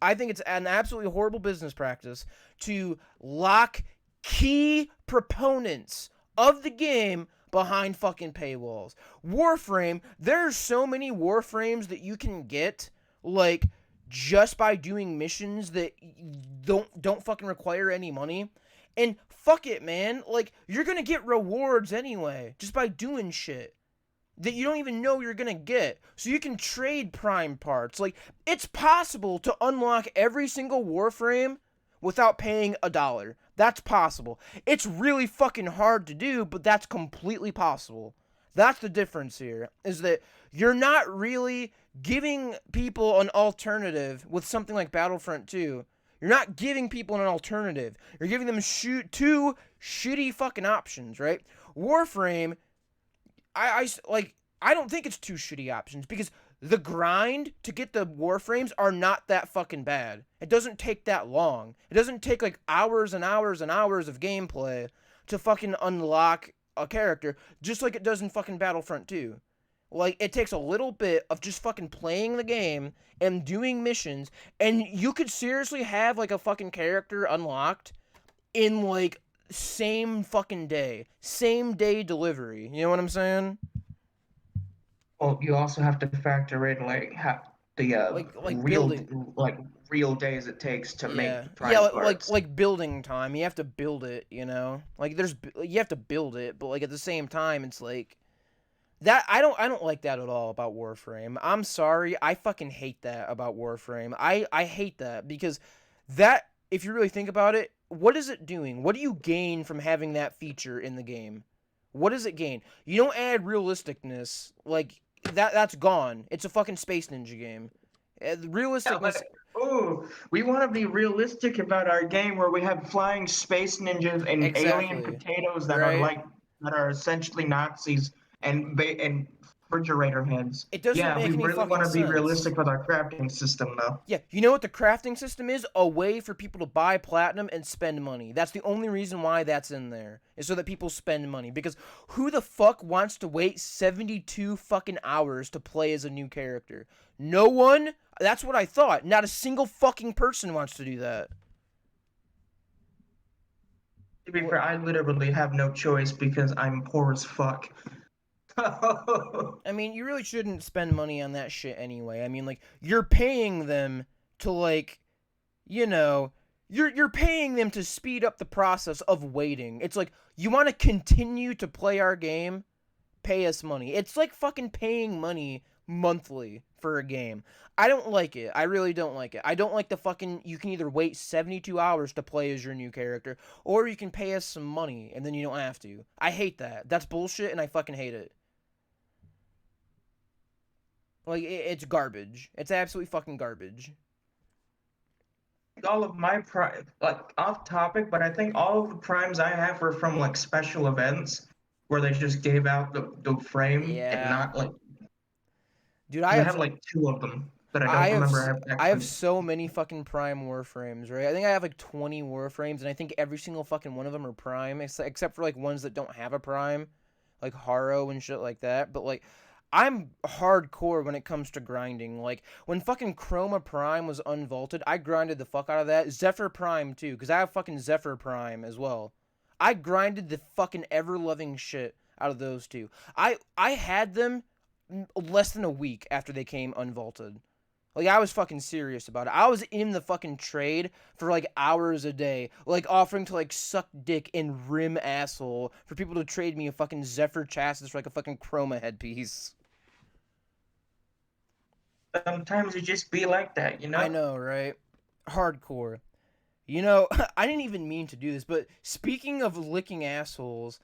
I think it's an absolutely horrible business practice to lock key proponents of the game behind fucking paywalls. Warframe, there's so many Warframes that you can get, like, just by doing missions that don't fucking require any money. And fuck it, man. Like, you're gonna get rewards anyway, just by doing shit that you don't even know you're gonna get. So you can trade prime parts. Like, it's possible to unlock every single Warframe without paying $1. That's possible. It's really fucking hard to do, but that's completely possible. That's the difference here, is that you're not really giving people an alternative with something like Battlefront 2. You're not giving people an alternative. You're giving them two shitty fucking options, right? Warframe, I don't think it's two shitty options because the grind to get the Warframes are not that fucking bad. It doesn't take that long. It doesn't take like hours and hours and hours of gameplay to fucking unlock a character, just like it does in fucking Battlefront 2. Like, it takes a little bit of just fucking playing the game and doing missions, and you could seriously have like a fucking character unlocked in like same fucking day, same day delivery. You know what I'm saying? Well, you also have to factor in like the Like building. like real days it takes to make Yeah, the yeah, prime parts. like building time. You have to build it, you know. Like you have to build it, but like at the same time, it's like that. I don't like that at all about Warframe. I'm sorry, I fucking hate that about Warframe. I hate that because that, if you really think about it, what is it doing? What do you gain from having that feature in the game? What does it gain? You don't add realisticness, like that's gone. It's a fucking Space Ninja game. Yeah, Realisticness, oh, we want to be realistic about our game where we have flying space ninjas and alien exactly. potatoes Right? that are essentially Nazis and refrigerator heads. It doesn't Yeah, we make any really want fucking to be sense. realistic with our crafting system, though. Yeah, you know what the crafting system is? A way for people to buy platinum and spend money. That's the only reason why that's in there. Is so that people spend money. Because who the fuck wants to wait 72 fucking hours to play as a new character? No one? That's what I thought. Not a single fucking person wants to do that. To be fair, I literally have no choice because I'm poor as fuck. I mean, you really shouldn't spend money on that shit anyway. I mean, like, you're paying them to, like, you know, you're paying them to speed up the process of waiting. It's like, you want to continue to play our game, pay us money. It's like fucking paying money monthly for a game. I don't like it. I really don't like it. I don't like the fucking, you can either wait 72 hours to play as your new character, or you can pay us some money and then you don't have to. I hate that. That's bullshit and I fucking hate it. Like, it's garbage. It's absolutely fucking garbage. All of my prime, like off topic, but I think all of the primes I have were from like special events where they just gave out the frame and Yeah. not like Dude, because I have like two of them that I I don't have remember I have actually. so many fucking Prime Warframes, right? I think I have like 20 Warframes, and I think every single fucking one of them are Prime, except for like ones that don't have a Prime, like Haro and shit like that. But like, I'm hardcore when it comes to grinding. Like when fucking Chroma Prime was unvaulted, I grinded the fuck out of that. Zephyr Prime too, because I have fucking Zephyr Prime as well. I grinded the fucking ever loving shit out of those two. I had them less than a week after they came unvaulted. Like, I was fucking serious about it. I was in the fucking trade for, like, hours a day. Like, offering to, like, suck dick and rim asshole for people to trade me a fucking Zephyr chassis for, like, a fucking Chroma headpiece. Sometimes it just be like that, you I know. know, right? Hardcore. You know, I didn't even mean to do this, but speaking of licking assholes,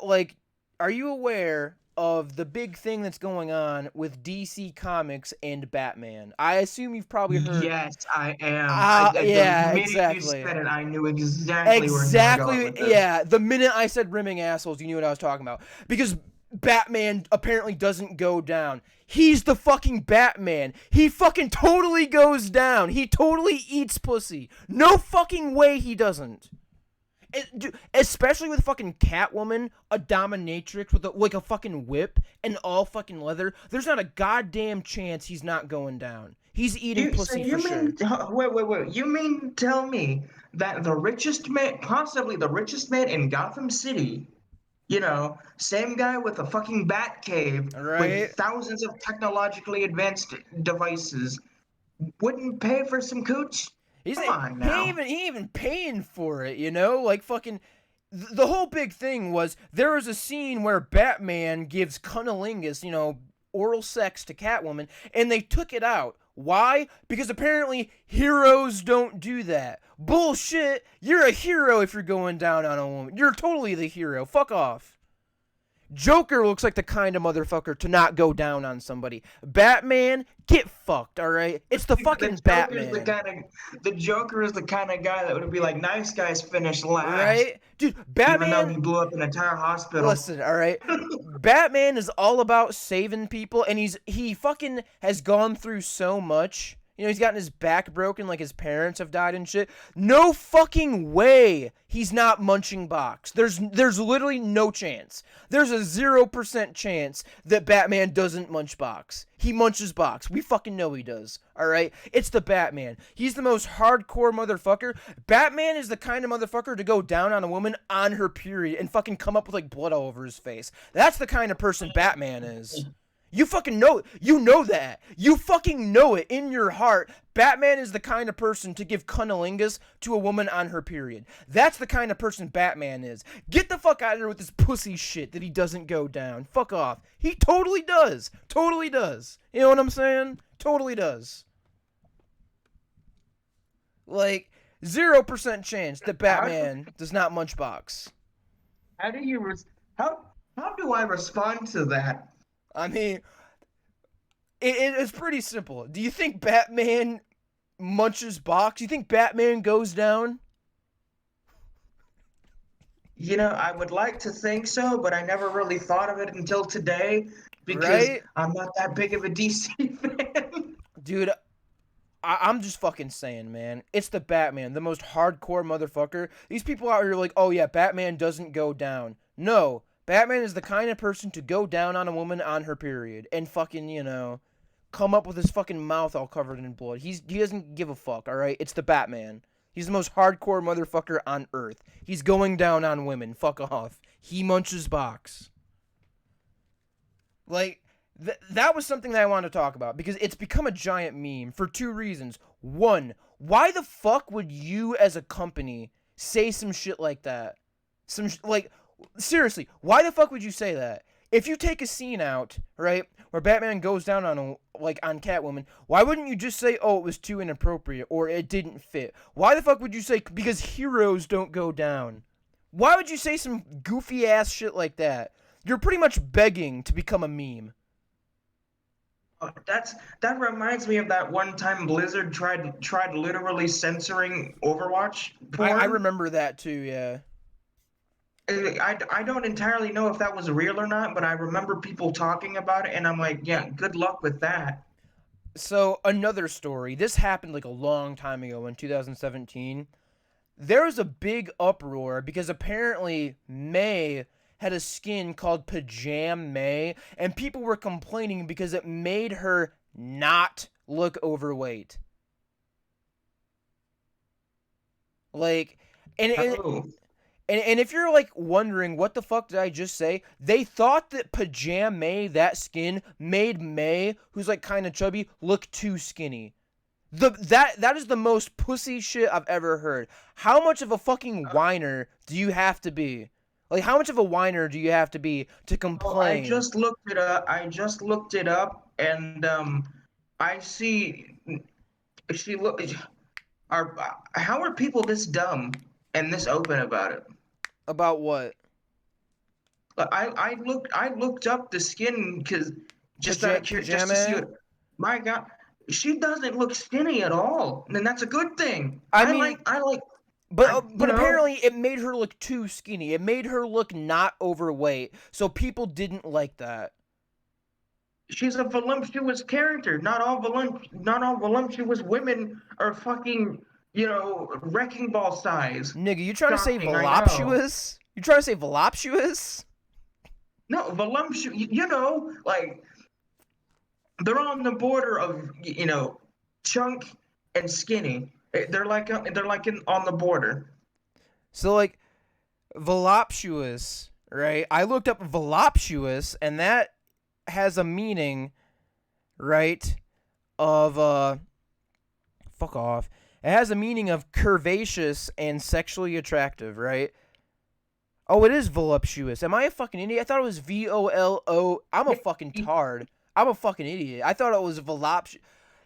like, are you aware of the big thing that's going on with DC Comics and Batman? I assume you've probably heard. Yes, I am. The Yeah, minute you exactly. said it, I knew exactly where you were going Exactly. with this. Yeah, the minute I said rimming assholes, you knew what I was talking about. Because Batman apparently doesn't go down. He's the fucking Batman. He fucking totally goes down. He totally eats pussy. No fucking way he doesn't. Especially with fucking Catwoman, a dominatrix with like a fucking whip and all fucking leather. There's not a goddamn chance he's not going down. He's eating So pussy for you sure. mean wait? You mean tell me that the richest man, possibly the richest man in Gotham City, same guy with a fucking bat cave Right? with thousands of technologically advanced devices, wouldn't pay for some cooch? He's Come on he now. ain't even paying for it, you know? Like fucking the whole big thing was there was a scene where Batman gives cunnilingus, oral sex to Catwoman, and they took it out. Why? Because apparently heroes don't do that. Bullshit. You're a hero if you're going down on a woman. You're totally the hero. Fuck off. Joker looks like the kind of motherfucker to not go down on somebody. Batman, get fucked, alright? It's the The fucking Joker's Batman. the Joker is the kind of guy that would be like, nice guys finish last, Right? Dude, even though Batman, he blew up an entire hospital. listen, all right. Batman is all about saving people and he fucking has gone through so much You know, he's gotten his back broken like his parents have died and shit. No fucking way he's not munching box. There's literally no chance. There's a 0% chance that Batman doesn't munch box. He munches box. We fucking know he does. Alright? It's the Batman. He's the most hardcore motherfucker. Batman is the kind of motherfucker to go down on a woman on her period and fucking come up with like blood all over his face. That's the kind of person Batman is. You fucking know, you know that. You fucking know it in your heart. Batman is the kind of person to give cunnilingus to a woman on her period. That's the kind of person Batman is. Get the fuck out of here with this pussy shit that he doesn't go down. Fuck off. He totally does. Totally does. You know what I'm saying? Totally does. Like, 0% chance that Batman does not munch box. How do you how do I respond to that? I mean, it's pretty simple. Do you think Batman munches box? You think Batman goes down? You know, I would like to think so, but I never really thought of it until today because Right? I'm not that big of a DC fan. Dude, I'm just fucking saying, man. It's the Batman, the most hardcore motherfucker. These people out here are like, oh yeah, Batman doesn't go down. No, Batman is the kind of person to go down on a woman on her period and fucking, you know, come up with his fucking mouth all covered in blood. He doesn't give a fuck, alright? It's the Batman. He's the most hardcore motherfucker on Earth. He's going down on women. Fuck off. He munches box. Like, that was something that I wanted to talk about because it's become a giant meme for two reasons. One, why the fuck would you as a company say some shit like that? Like, seriously, why the fuck would you say that? If you take a scene out, right, where Batman goes down on Catwoman, why wouldn't you just say, oh, it was too inappropriate or it didn't fit? Why the fuck would you say because heroes don't go down? Why would you say some goofy ass shit like that? You're pretty much begging to become a meme. That reminds me of that one time Blizzard tried literally censoring Overwatch porn. I remember that too, yeah. I don't entirely know if that was real or not, but I remember people talking about it, and I'm like, yeah, good luck with that. So, another story. This happened like a long time ago in 2017. There was a big uproar because apparently May had a skin called Pajam May, and people were complaining because it made her not look overweight. Like, and if you're like wondering what the fuck did I just say, they thought that Pajam May, that skin, made May, who's like kind of chubby, look too skinny. That is the most pussy shit I've ever heard. How much of a fucking whiner do you have to be? Like, how much of a whiner do you have to be to complain? I just looked it up, and I see she look. How are people this dumb and this open about it? About what? I looked up the skin because just out of curiosity, just to see what. My God, she doesn't look skinny at all, and that's a good thing. I mean, But know, apparently it made her look too skinny. It made her look not overweight. So people didn't like that. She's a voluptuous character. Not all voluptuous women are fucking, wrecking ball size. Nigga, you trying to say voluptuous? You trying to say voluptuous? No, voluptuous. Like they're on the border of chunk and skinny. They're like on the border. So like voluptuous, right? I looked up voluptuous, and that has a meaning, right? Of fuck off. It has a meaning of curvaceous and sexually attractive, right? Oh, it is voluptuous. Am I a fucking idiot? I thought it was VOLO. I'm a fucking tard. I'm a fucking idiot. I thought it was voluptuous.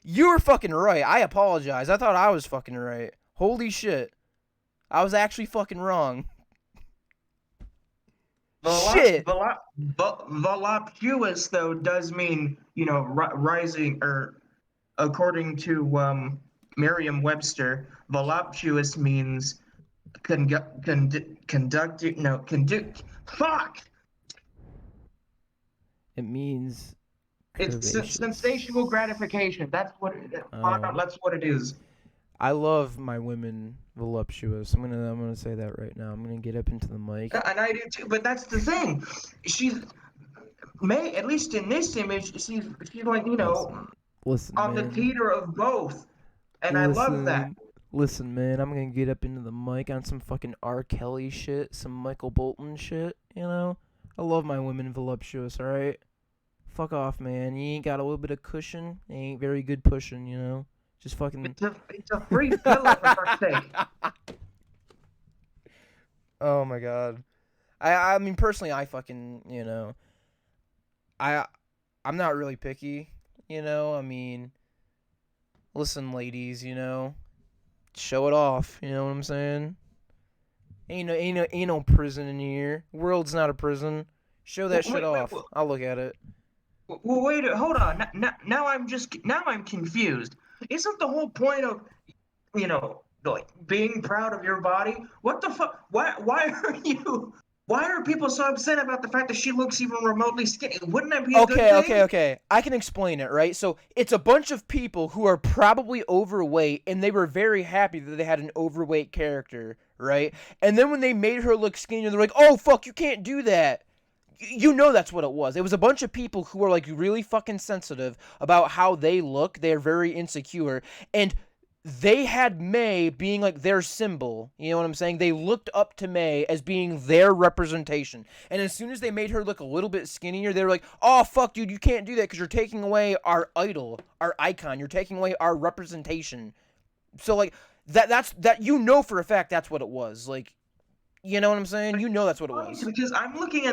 You were fucking right. I apologize. I thought I was fucking right. Holy shit. I was actually fucking wrong. Shit. Voluptuous, though, does mean, rising, or according to Merriam-Webster, voluptuous means fuck! It means It's Curvaceous. sensational gratification. Oh. That's what it is. I love my women voluptuous. I'm gonna say that right now. I'm gonna get up into the mic. And I do too. But that's the thing. She's May, at least in this image, she's like, Listen, listen, on the man. teeter of both, and I love that. Listen, listen, man. I'm gonna get up into the mic on some fucking R. Kelly shit, some Michael Bolton shit. You know, I love my women voluptuous. All right, fuck off, man. You ain't got a little bit of cushion. You ain't very good pushing. You know, just fucking. It's a free pillow for fuck's sake. Oh my god. I mean personally I fucking I I'm not really picky, I mean listen ladies, show it off, you know what I'm saying? Ain't no prison in here. World's not a prison. Show that shit Wait, off. I'll look at it. well, wait, hold on. Now I'm confused. Isn't the whole point of like being proud of your body? What the fuck? Why are you? Why are people so upset about the fact that she looks even remotely skinny? Wouldn't that be a good thing? Okay. I can explain it, right? So it's a bunch of people who are probably overweight, and they were very happy that they had an overweight character, right? And then when they made her look skinnier, they're like, "Oh fuck, you can't do that." You know that's what it was. It was a bunch of people who are like really fucking sensitive about how they look. They're very insecure, and they had May being like their symbol. You know what I'm saying? They looked up to May as being their representation. And as soon as they made her look a little bit skinnier, they were like, "Oh fuck, dude, you can't do that because you're taking away our idol, our icon. You're taking away our representation." So like that's for a fact that's what it was. Like, you know what I'm saying? You know that's what it Funny was. because I'm looking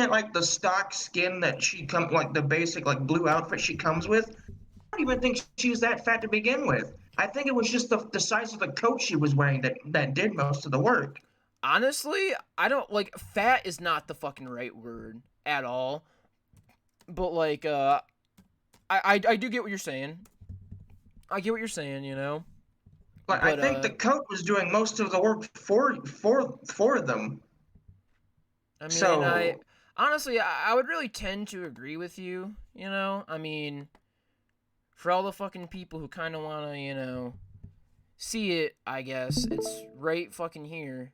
at like the stock skin that she come like the basic like blue outfit she comes with. I don't even think she's that fat to begin with. I think it was just the size of the coat she was wearing that did most of the work. Honestly, I don't like fat is not the fucking right word at all. But like I do get what you're saying. I get what you're saying, But I But think the coat was doing most of the work for them. I mean, I So honestly I would really tend to agree with you, I mean, for all the fucking people who kind of want to, see it, I guess it's right fucking here.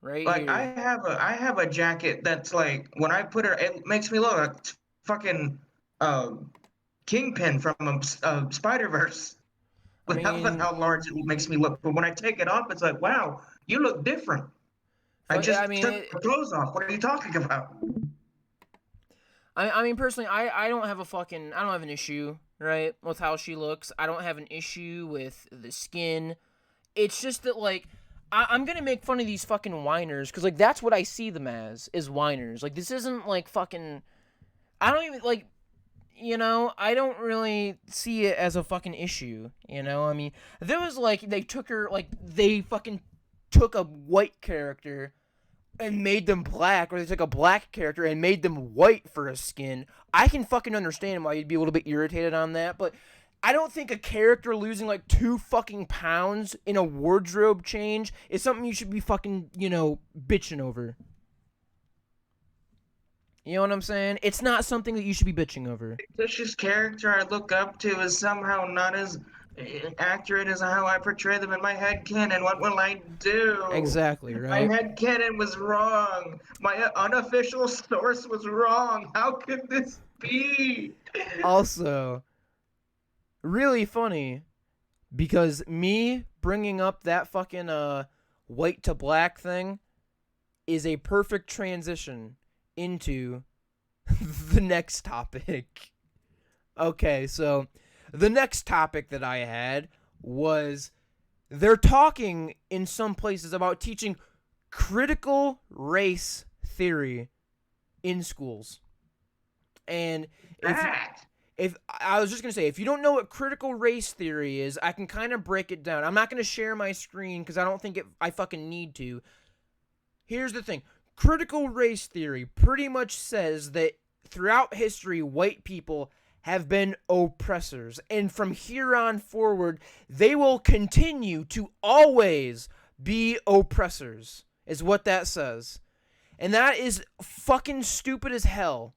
Right like here. I have a jacket that's like when I put it makes me look like fucking uh, Kingpin from Spider Verse. I With mean, how large it makes me look. But when I take it off, it's like, wow, you look different. I I just mean took my clothes off. What are you talking about? I mean personally, I don't have I don't have an issue, right, with how she looks. I don't have an issue with the skin. It's just that like I'm gonna make fun of these fucking whiners because like that's what I see them as is whiners. Like this isn't like fucking. I don't even like. I don't really see it as a fucking issue. I mean, there was like they fucking took a white character and made them black, or they took a black character and made them white for a skin. I can fucking understand why you'd be a little bit irritated on that, but I don't think a character losing like 2 fucking pounds in a wardrobe change is something you should be fucking, bitching over. You know what I'm saying? It's not something that you should be bitching over. This character I look up to is somehow not as accurate as how I portray them in my head canon. What will I do? Exactly, My right? head canon was wrong. My unofficial source was wrong. How could this be? Also, really funny because me bringing up that fucking white to black thing is a perfect transition into the next topic. Okay, so the next topic that I had was they're talking in some places about teaching critical race theory in schools. And That. if I was just going to say, if you don't know what critical race theory is, I can kind of break it down. I'm not going to share my screen because I don't think I fucking need to. Here's the thing. Critical race theory pretty much says that throughout history, white people have been oppressors. And from here on forward, they will continue to always be oppressors, is what that says. And that is fucking stupid as hell.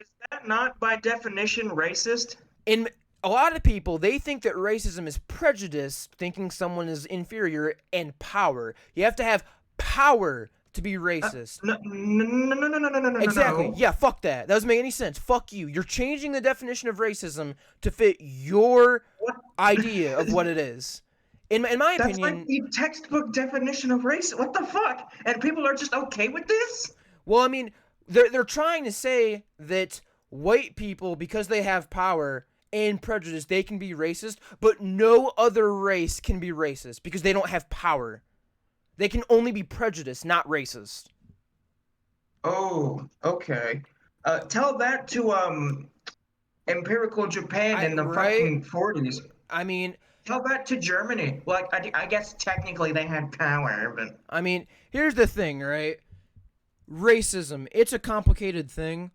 Is that not by definition racist? In a lot of people, they think that racism is prejudice, thinking someone is inferior, and power. You have to have power to be racist. No, no, no, no, no, no, no, no, no, Exactly. no. Yeah, fuck that. That doesn't make any sense. Fuck you. You're changing the definition of racism to fit your What? idea of what it is. In my That's like opinion, the textbook definition of race. What the fuck? And people are just okay with this? well, I mean, they're trying to say that white people, because they have power and prejudice, they can be racist, but no other race can be racist because they don't have power. They can only be prejudiced, not racist. Oh, okay. Tell that to empirical Japan I in the right? fucking 40s. I mean, Tell that to Germany. Like, I guess technically they had power, but here's the thing, right? Racism, it's a complicated thing.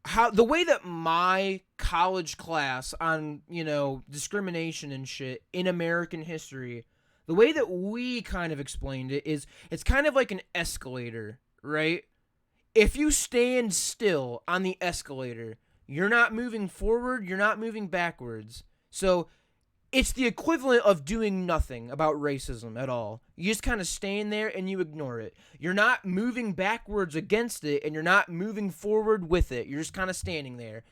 How the way that my college class on, discrimination and shit in American history, the way that we kind of explained it is it's kind of like an escalator, right? If you stand still on the escalator, you're not moving forward, you're not moving backwards. So it's the equivalent of doing nothing about racism at all. You just kind of stand there and you ignore it. You're not moving backwards against it and you're not moving forward with it. You're just kind of standing there.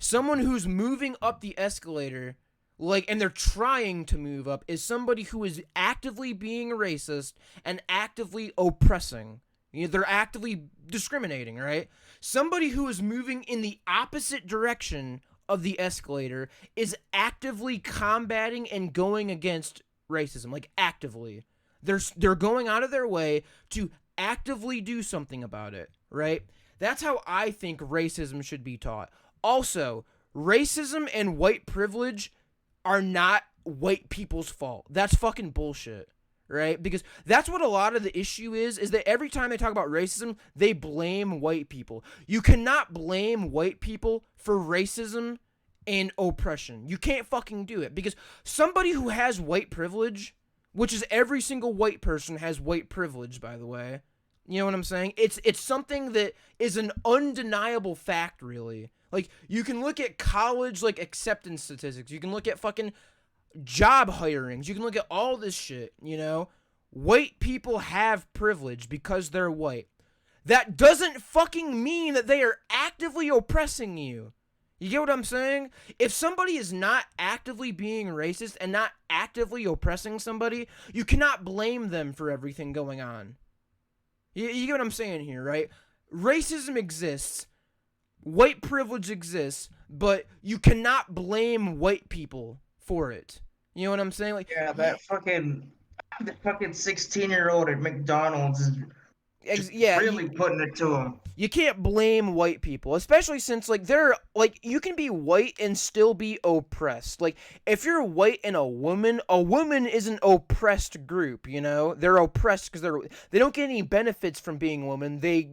Someone who's moving up the escalator, and they're trying to move up, is somebody who is actively being racist and actively oppressing. They're actively discriminating, right? Somebody who is moving in the opposite direction of the escalator is actively combating and going against racism, like actively. They're going out of their way to actively do something about it, right? That's how I think racism should be taught. Also, racism and white privilege are not white people's fault. That's fucking bullshit, right? Because that's what a lot of the issue is that every time they talk about racism, they blame white people. You cannot blame white people for racism and oppression. You can't fucking do it because somebody who has white privilege, which is every single white person has white privilege, by the way. You know what I'm saying? It's something that is an undeniable fact, really. Like, you can look at college, acceptance statistics. You can look at fucking job hirings. You can look at all this shit, White people have privilege because they're white. That doesn't fucking mean that they are actively oppressing you. You get what I'm saying? If somebody is not actively being racist and not actively oppressing somebody, you cannot blame them for everything going on. You get what I'm saying here, right? Racism exists, white privilege exists, but you cannot blame white people for it. You know what I'm saying? yeah, the fucking 16-year-old at McDonald's is just Yeah, really putting it to him. you can't blame white people, especially since they're you can be white and still be oppressed. If you're white and a woman is an oppressed group. They're oppressed because they don't get any benefits from being a woman. They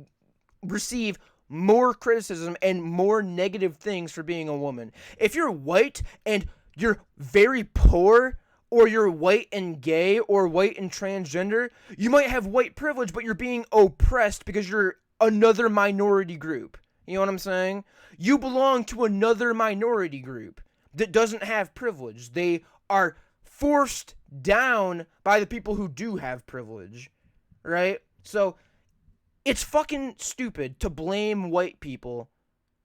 receive more criticism and more negative things for being a woman. If you're white and you're very poor, or you're white and gay, or white and transgender, you might have white privilege, but you're being oppressed because you're another minority group. You know what I'm saying? You belong to another minority group that doesn't have privilege. They are forced down by the people who do have privilege, right? So it's fucking stupid to blame white people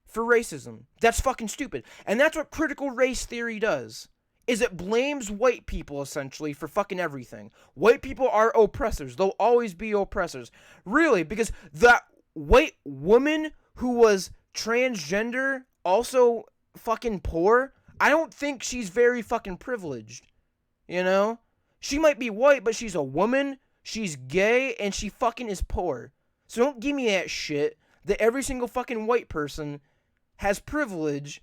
for racism. That's fucking stupid. And that's what critical race theory does. Is it blames white people essentially for fucking everything. White people are oppressors. They'll always be oppressors. Really, because that white woman who was transgender, also fucking poor, I don't think she's very fucking privileged. She might be white, but she's a woman, she's gay, and she fucking is poor. So don't give me that shit that every single fucking white person has privilege,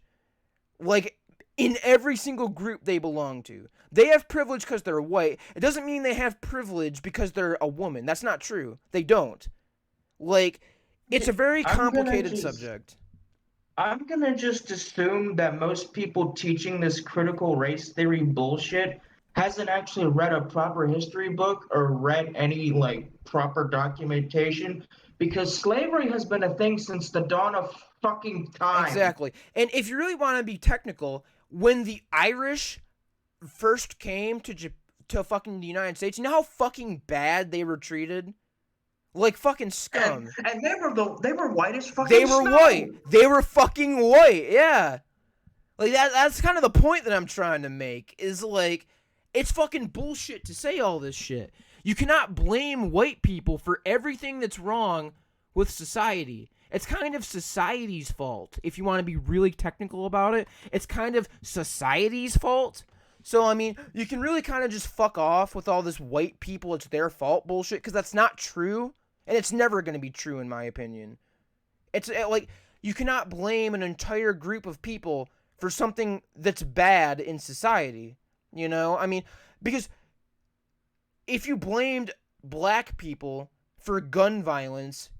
in every single group they belong to. They have privilege because they're white. It doesn't mean they have privilege because they're a woman. That's not true. They don't. It's a very complicated subject. I'm gonna just assume that most people teaching this critical race theory bullshit hasn't actually read a proper history book or read any like proper documentation because slavery has been a thing since the dawn of fucking time. Exactly. And if you really want to be technical, when the Irish first came to fucking the United States, you know how fucking bad they were treated? Like fucking scum. And they were white as They fucking were snow. white. They were fucking white. Yeah. Like that's kind of the point that I'm trying to make is like it's fucking bullshit to say all this shit. You cannot blame white people for everything that's wrong with society. It's kind of society's fault. If you want to be really technical about it, it's kind of society's fault. So, I mean, you can really kind of just fuck off with all this white people, it's their fault bullshit, because that's not true. And it's never going to be true, in my opinion. It's like, you cannot blame an entire group of people for something that's bad in society. You know? I mean, because if you blamed black people for gun violence,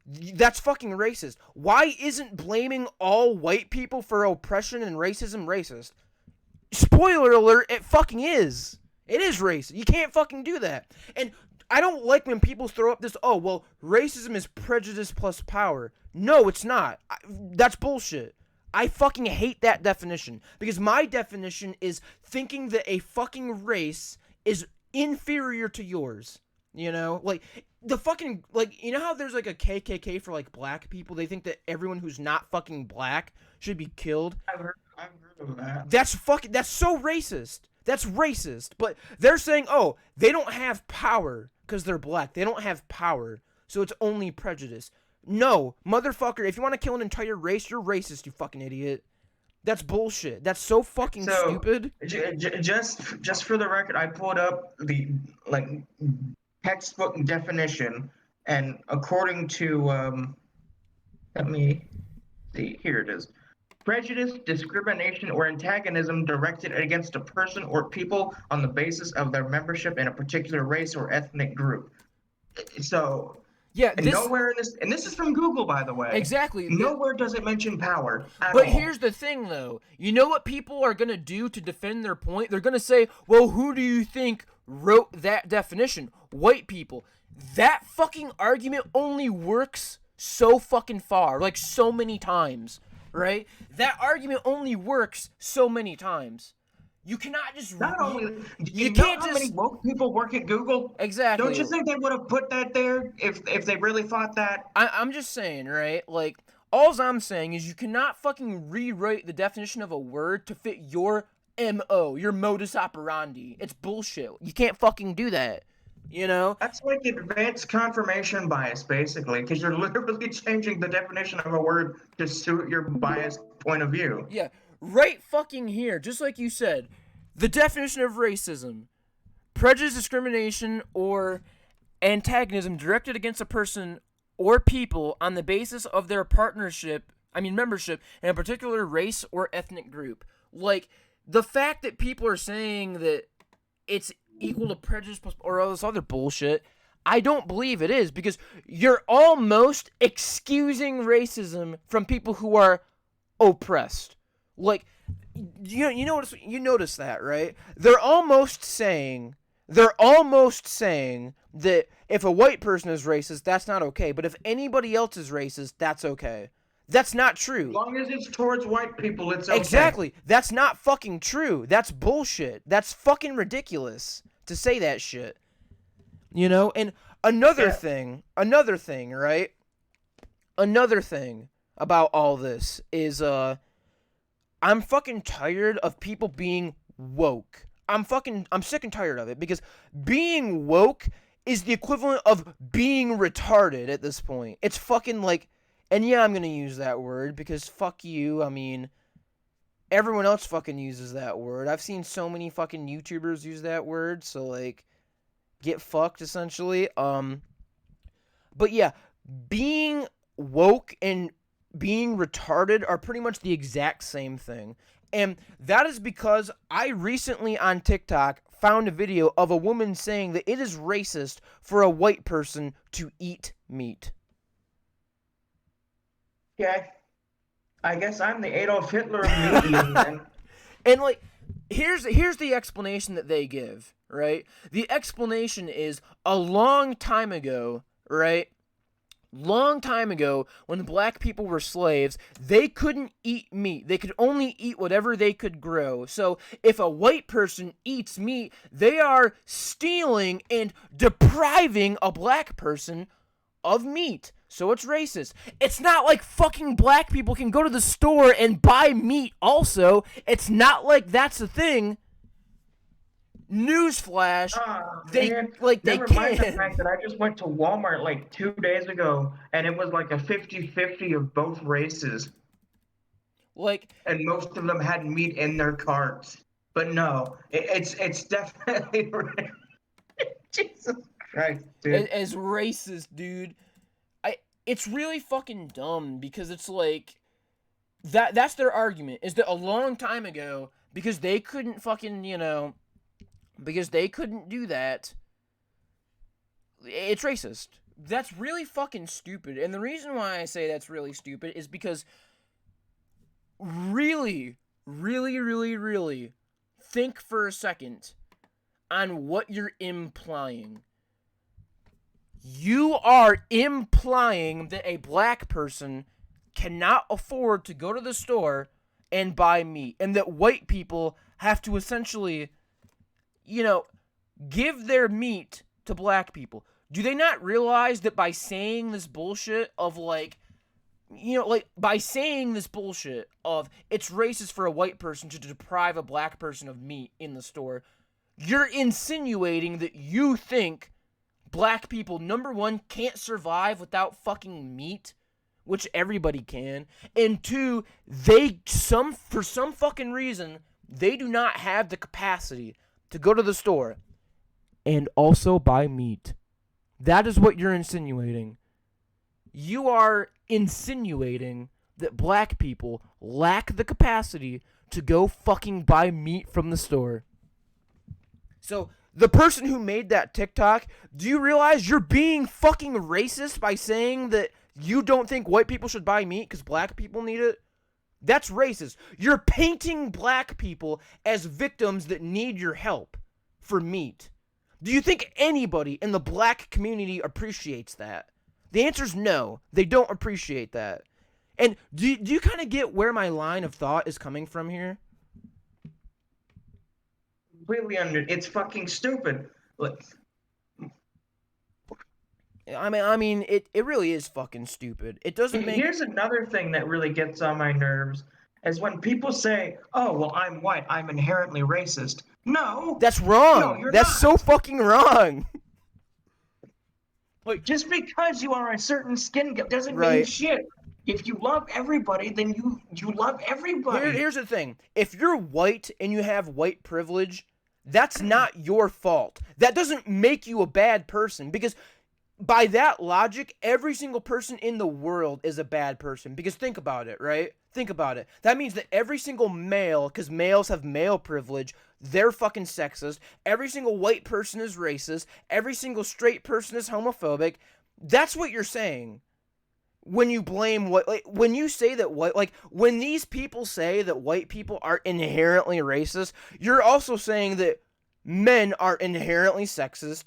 that's fucking racist. Why isn't blaming all white people for oppression and racism racist? Spoiler alert, it fucking is. It is racist. You can't fucking do that. And I don't like when people throw up this, oh, well, racism is prejudice plus power. No, it's not. That's bullshit. I fucking hate that definition. Because my definition is thinking that a fucking race is inferior to yours. You know? Like, the fucking, like, you know how there's, like, a KKK for, like, black people? They think that everyone who's not fucking black should be killed. I've heard of that. That's so racist. That's racist. But they're saying, oh, they don't have power because they're black. They don't have power. So it's only prejudice. No, motherfucker, if you want to kill an entire race, you're racist, you fucking idiot. That's bullshit. That's so fucking stupid. Just for the record, I pulled up the like textbook definition, and according to let me see, here it is. Prejudice, discrimination, or antagonism directed against a person or people on the basis of their membership in a particular race or ethnic group. So, yeah, nowhere in this, and this is from Google, by the way. Exactly. Nowhere does it mention power at But all. here's the thing, though. You know what people are going to do to defend their point? They're going to say, well, who do you think wrote that definition? White people. That fucking argument only works so fucking far. Like, so many times. Right? That argument only works so many times. You cannot just... Not only... You know can't how just... many woke people work at Google? Exactly. Don't you think they would have put that there if they really thought that? I'm just saying, right? Like, all I'm saying is you cannot fucking rewrite the definition of a word to fit your MO, your modus operandi. It's bullshit. You can't fucking do that. You know? That's like advanced confirmation bias, basically, because you're literally changing the definition of a word to suit your biased point of view. Yeah, right fucking here, just like you said, the definition of racism, prejudice, discrimination, or antagonism directed against a person or people on the basis of their membership in a particular race or ethnic group. Like, the fact that people are saying that it's equal to prejudice plus, or all this other bullshit, I don't believe it is, because you're almost excusing racism from people who are oppressed. Like, you notice that, right? They're almost saying that if a white person is racist, that's not okay, but if anybody else is racist, that's okay. That's not true. As long as it's towards white people, it's okay. Exactly. That's not fucking true. That's bullshit. That's fucking ridiculous to say that shit. You know? And another thing, right? Another thing about all this is, I'm fucking tired of people being woke. I'm sick and tired of it, because being woke is the equivalent of being retarded at this point. It's fucking like, and yeah, I'm gonna use that word because fuck you. I mean, everyone else fucking uses that word. I've seen so many fucking YouTubers use that word, so like, get fucked essentially. But yeah, being woke and being retarded are pretty much the exact same thing. And that is because I recently on TikTok found a video of a woman saying that it is racist for a white person to eat meat. Okay. I guess I'm the Adolf Hitler of meat eating then. And like, here's the explanation that they give, right? The explanation is a long time ago, right? Long time ago, when black people were slaves, they couldn't eat meat. They could only eat whatever they could grow. So if a white person eats meat, they are stealing and depriving a black person of meat. So it's racist. It's not like fucking black people can go to the store and buy meat also. It's not like that's a thing. Newsflash, they Man, they never mind the can. fact that I just went to Walmart like 2 days ago and it was like a 50-50 of both races. Like, And most of them had meat in their carts. But no, it's definitely Jesus Christ, dude. as racist, dude. It's really fucking dumb because it's like that's their argument, is that a long time ago, because they couldn't fucking, because they couldn't do that, it's racist. That's really fucking stupid. And the reason why I say that's really stupid is because really, really, really, really think for a second on what you're implying. You are implying that a black person cannot afford to go to the store and buy meat, and that white people have to essentially, give their meat to black people. Do they not realize that by saying this bullshit of by saying this bullshit of it's racist for a white person to deprive a black person of meat in the store, you're insinuating that you think black people, number one, can't survive without fucking meat, which everybody can, and two, for some fucking reason, they do not have the capacity to go to the store and also buy meat. That is what you're insinuating. You are insinuating that black people lack the capacity to go fucking buy meat from the store. So, the person who made that TikTok, do you realize you're being fucking racist by saying that you don't think white people should buy meat because black people need it? That's racist. You're painting black people as victims that need your help for meat. Do you think anybody in the black community appreciates that? The answer is no. They don't appreciate that. And do you kind of get where my line of thought is coming from here? Completely it's fucking stupid. Like, I mean, it really is fucking stupid. It doesn't make... Here's another thing that really gets on my nerves, is when people say, oh, well, I'm white, I'm inherently racist. No. That's wrong. No, you're That's not. so fucking wrong. Like, just because you are a certain skin doesn't mean Right. shit. If you love everybody, then you love everybody. Here's the thing. If you're white and you have white privilege, that's not your fault. That doesn't make you a bad person, because by that logic, every single person in the world is a bad person. Because think about it, right? Think about it. That means that every single male, because males have male privilege, they're fucking sexist. Every single white person is racist. Every single straight person is homophobic. That's what you're saying. When you blame when you say that when these people say that white people are inherently racist, you're also saying that men are inherently sexist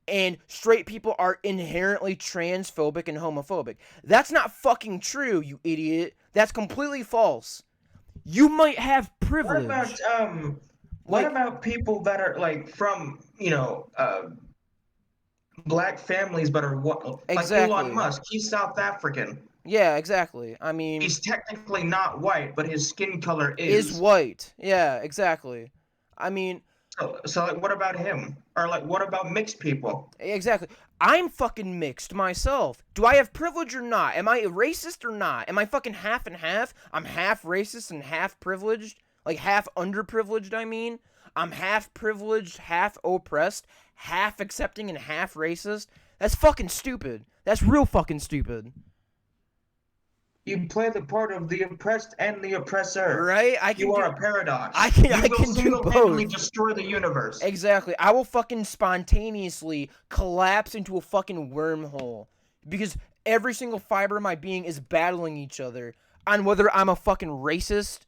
and straight people are inherently transphobic and homophobic. That's not fucking true, you idiot. That's completely false. You might have privilege. What about people that are from black families but are exactly. like Elon Musk? He's South African. Yeah, exactly. I mean, he's technically not white, but his skin color is white. Yeah, exactly. I mean, so what about him? Or what about mixed people? Exactly. I'm fucking mixed myself. Do I have privilege or not? Am I racist or not? Am I fucking half and half? I'm half racist and half privileged. Like half underprivileged, I mean. I'm half privileged, half oppressed, half accepting and half racist. That's fucking stupid. That's real fucking stupid. You play the part of the oppressed and the oppressor. Right? You are a paradox. I can do both. Destroy the universe. Exactly. I will fucking spontaneously collapse into a fucking wormhole. Because every single fiber of my being is battling each other on whether I'm a fucking racist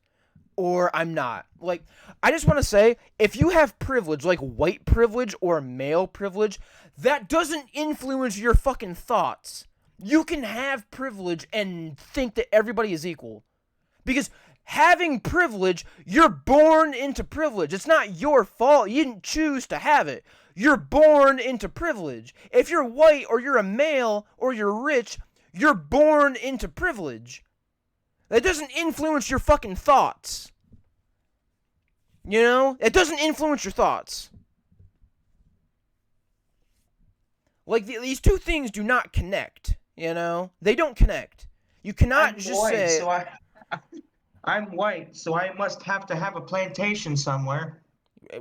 or I'm not. Like, I just want to say, if you have privilege, like white privilege or male privilege, that doesn't influence your fucking thoughts. You can have privilege and think that everybody is equal. Because having privilege, you're born into privilege. It's not your fault. You didn't choose to have it. You're born into privilege. If you're white or you're a male or you're rich, you're born into privilege. That doesn't influence your fucking thoughts. You know? It doesn't influence your thoughts. Like, these two things do not connect, you know? They don't connect. You cannot say... I'm white, so I must have to have a plantation somewhere.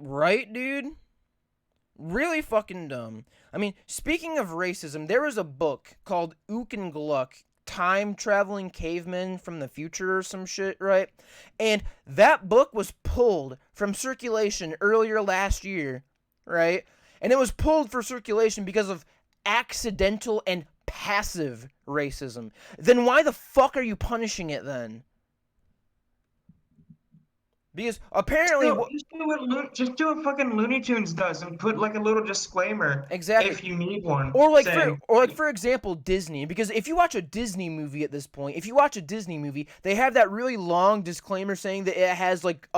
Right, dude? Really fucking dumb. I mean, speaking of racism, there was a book called Ook and Gluck, Time Traveling Cavemen from the Future or some shit, right? And that book was pulled from circulation earlier last year, right? And it was pulled for circulation because of accidental and passive racism. Then why the fuck are you punishing it then? Because apparently, just do what fucking Looney Tunes does and put like a little disclaimer. Exactly. If you need one. Or like for example, Disney. Because if you watch a Disney movie at this point, they have that really long disclaimer saying that it has like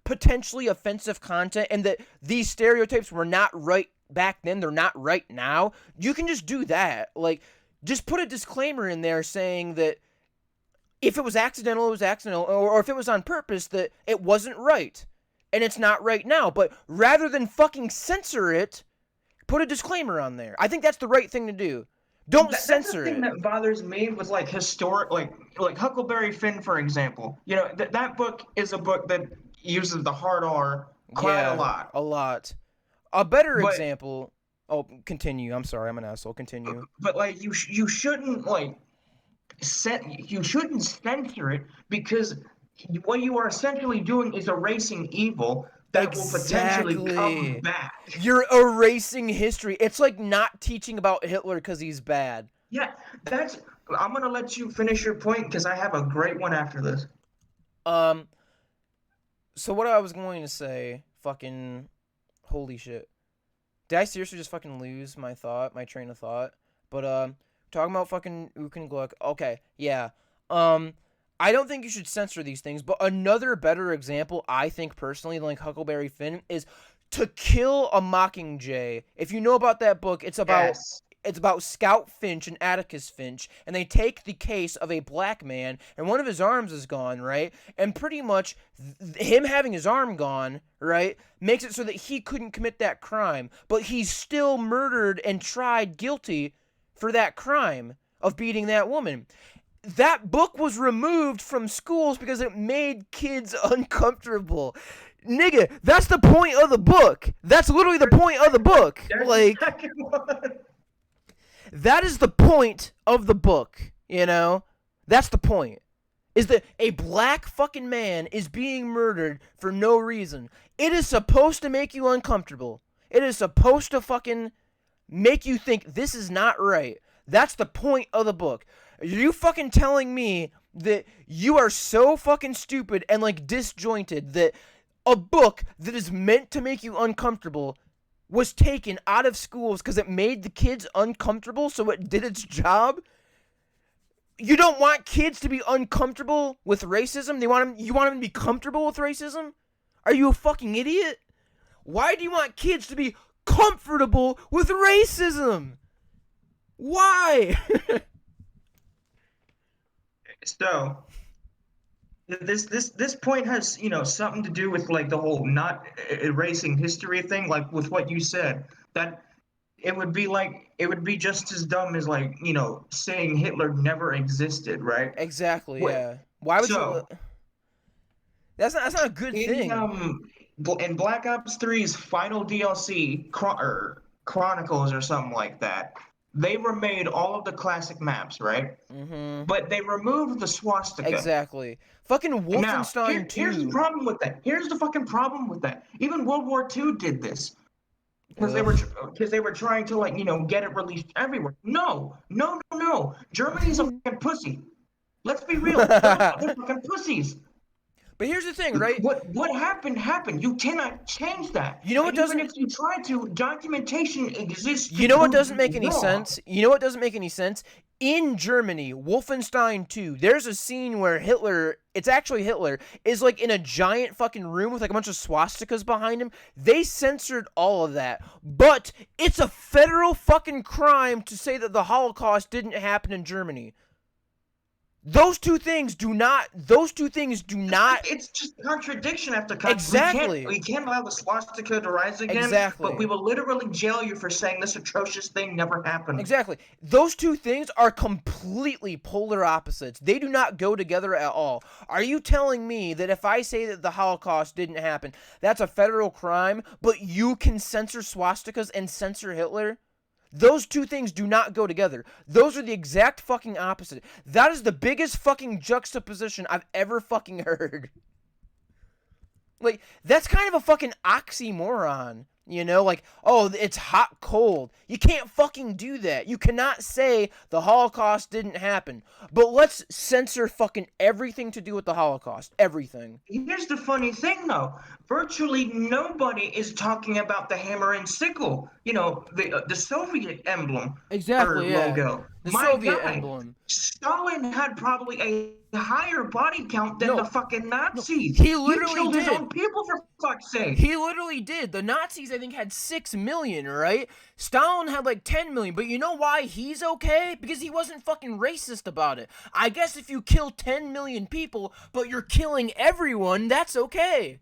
potentially offensive content and that these stereotypes were not right back then. They're not right now. You can just do that. Like, just put a disclaimer in there saying that if it was accidental, it was accidental, or if it was on purpose, that it wasn't right. And it's not right now. But rather than fucking censor it, put a disclaimer on there. I think that's the right thing to do. Don't censor it. The thing that bothers me was like historic, like Huckleberry Finn, for example. You know, that book is a book that uses the hard R quite a lot. A lot. A better example... Oh, continue. I'm sorry. I'm an asshole. Continue. But like, you shouldn't like... You shouldn't censor it, because what you are essentially doing is erasing evil that will potentially come back. You're erasing history. It's like not teaching about Hitler because he's bad. Yeah, I'm gonna let you finish your point because I have a great one after this. So what I was going to say, fucking, holy shit. Did I seriously just fucking lose my train of thought? But, talking about fucking Ook and Gluck. Okay, yeah. I don't think you should censor these things, but another better example, I think personally, like Huckleberry Finn, is To Kill a Mockingjay. If you know about that book, it's about Scout Finch and Atticus Finch, and they take the case of a black man, and one of his arms is gone, right? And pretty much him having his arm gone, right, makes it so that he couldn't commit that crime, but he's still murdered and tried guilty for that crime of beating that woman. That book was removed from schools because it made kids uncomfortable. Nigga, that's the point of the book. That's literally the point of the book. Like, that is the point of the book, you know? That's the point. Is that a black fucking man is being murdered for no reason. It is supposed to make you uncomfortable. It is supposed to fucking make you think this is not right. That's the point of the book. Are you fucking telling me that you are so fucking stupid and like disjointed that a book that is meant to make you uncomfortable was taken out of schools because it made the kids uncomfortable, so it did its job? You don't want kids to be uncomfortable with racism? You want them to be comfortable with racism? Are you a fucking idiot? Why do you want kids to be comfortable with racism? Why? So, this point has, you know, something to do with like the whole not erasing history thing, like with what you said, that it would be just as dumb as, like, you know, saying Hitler never existed, right? Exactly, yeah. Why would you... That's not a good thing. In Black Ops 3's final DLC, Chronicles or something like that, they remade all of the classic maps, right? Mm-hmm. But they removed the swastika. Exactly. Fucking Wolfenstein 2. Here's the problem with that. Here's the fucking problem with that. Even World War II did this. Because they were trying to, like, you know, get it released everywhere. No. Germany's a fucking pussy. Let's be real. They're fucking pussies. But here's the thing, right? What happened. You cannot change that. You know what And even doesn't... if you try to, documentation exists to You know what prove doesn't you make any wrong. sense? You know what doesn't make any sense? In Germany, Wolfenstein 2, there's a scene where Hitler, it's actually Hitler, is like in a giant fucking room with like a bunch of swastikas behind him. They censored all of that. But it's a federal fucking crime to say that the Holocaust didn't happen in Germany. Those two things do not. It's just contradiction after contradiction. Exactly. We can't allow the swastika to rise again, but we Exactly. will literally jail you for saying this atrocious thing never happened. Exactly. Those two things are completely polar opposites. They do not go together at all. Are you telling me that if I say that the Holocaust didn't happen, that's a federal crime, but you can censor swastikas and censor Hitler? Those two things do not go together. Those are the exact fucking opposite. That is the biggest fucking juxtaposition I've ever fucking heard. Like, that's kind of a fucking oxymoron. You know, like, oh, it's hot, cold. You can't fucking do that. You cannot say the Holocaust didn't happen. But let's censor fucking everything to do with the Holocaust. Everything. Here's the funny thing, though. Virtually nobody is talking about the hammer and sickle. You know, the Soviet emblem or Exactly, yeah. logo. The My Soviet guy, emblem. Stalin had probably a higher body count than the No, fucking no. Nazis. He literally killed his did. own people, for fuck's sake. He literally did. The Nazis, I think, had 6 million, right? Stalin had like 10 million. But you know why he's okay? Because he wasn't fucking racist about it. I guess if you kill 10 million people, but you're killing everyone, that's okay.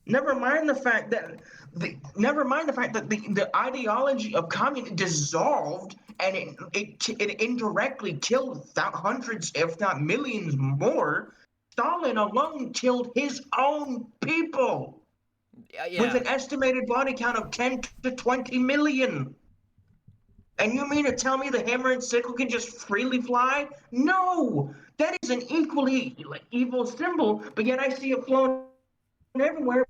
Never mind the fact that the ideology of communism dissolved and it indirectly killed hundreds, if not millions more. Stalin alone killed his own people with Yeah. an estimated body count of 10 to 20 million. And you mean to tell me the hammer and sickle can just freely fly? No, that is an equally evil symbol, but yet I see it flown everywhere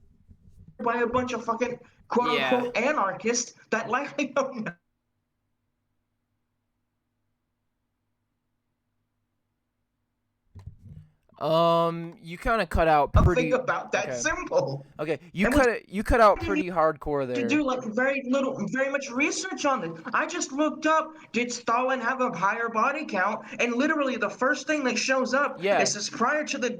by a bunch of fucking quote Yeah. unquote anarchists that likely don't know. You kind of cut out Nothing pretty... about that Okay. symbol. Okay, And you cut out we didn't pretty hardcore to there. do like very much research on this. I just looked up, did Stalin have a higher body count? And literally the first thing that shows up Yeah. is this: prior to the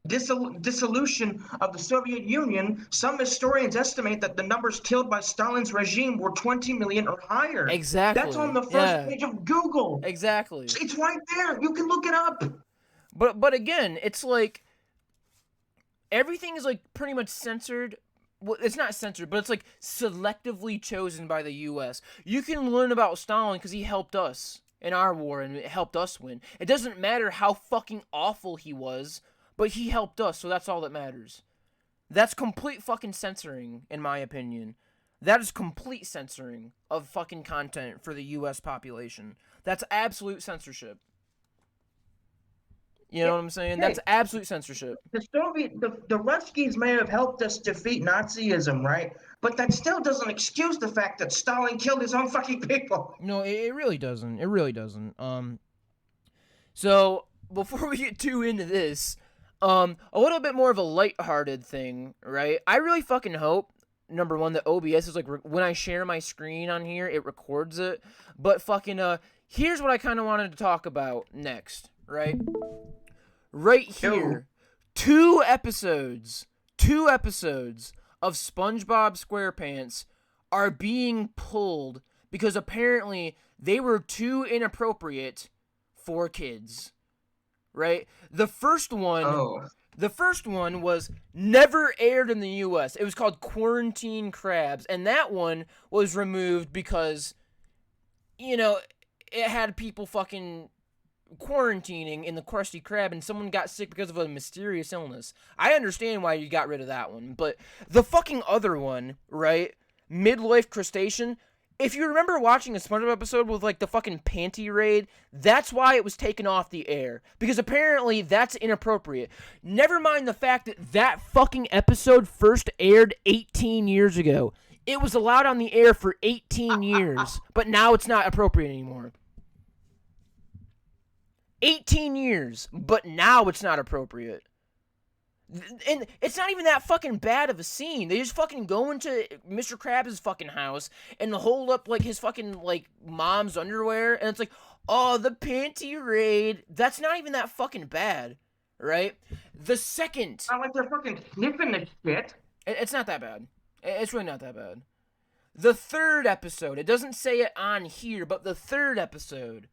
dissolution of the Soviet Union, some historians estimate that the numbers killed by Stalin's regime were 20 million or higher. That's on Exactly. the first Yeah. page of Google. Exactly. It's right there. You can look it up. But again, it's like everything is like pretty much censored. Well, it's not censored, but it's like selectively chosen by the U.S. You can learn about Stalin because he helped us in our war and it helped us win. It doesn't matter how fucking awful he was, but he helped us, so that's all that matters. That's complete fucking censoring, in my opinion. That is complete censoring of fucking content for the U.S. population. That's absolute censorship. You know what I'm saying? That's absolute censorship. The Ruskies may have helped us defeat Nazism, right? But that still doesn't excuse the fact that Stalin killed his own fucking people. No, it really doesn't. It really doesn't. So before we get too into this, a little bit more of a lighthearted thing, right? I really fucking hope, number one, that OBS is like when I share my screen on here, it records it. But fucking here's what I kind of wanted to talk about next, right? Right here, two episodes of SpongeBob SquarePants are being pulled because apparently they were too inappropriate for kids. Right? The first one was never aired in the US. It was called Quarantine Crabs, and that one was removed because you know, it had people fucking quarantining in the Krusty Krab and someone got sick because of a mysterious illness. I understand why you got rid of that one, but the fucking other one, right? Midlife Crustacean. If you remember watching a SpongeBob episode with like the fucking panty raid, that's why it was taken off the air. Because apparently that's inappropriate. Never mind the fact that that fucking episode first aired 18 years ago. It was allowed on the air for 18 years, but now it's not appropriate anymore. 18 years, but now it's not appropriate. And it's not even that fucking bad of a scene. They just fucking go into Mr. Krabs' fucking house and hold up, like, his fucking, like, mom's underwear, and it's like, oh, the panty raid. That's not even that fucking bad, right? The second... Not like they're fucking sniffing the shit. It's not that bad. It's really not that bad. The third episode, it doesn't say it on here, but the third episode,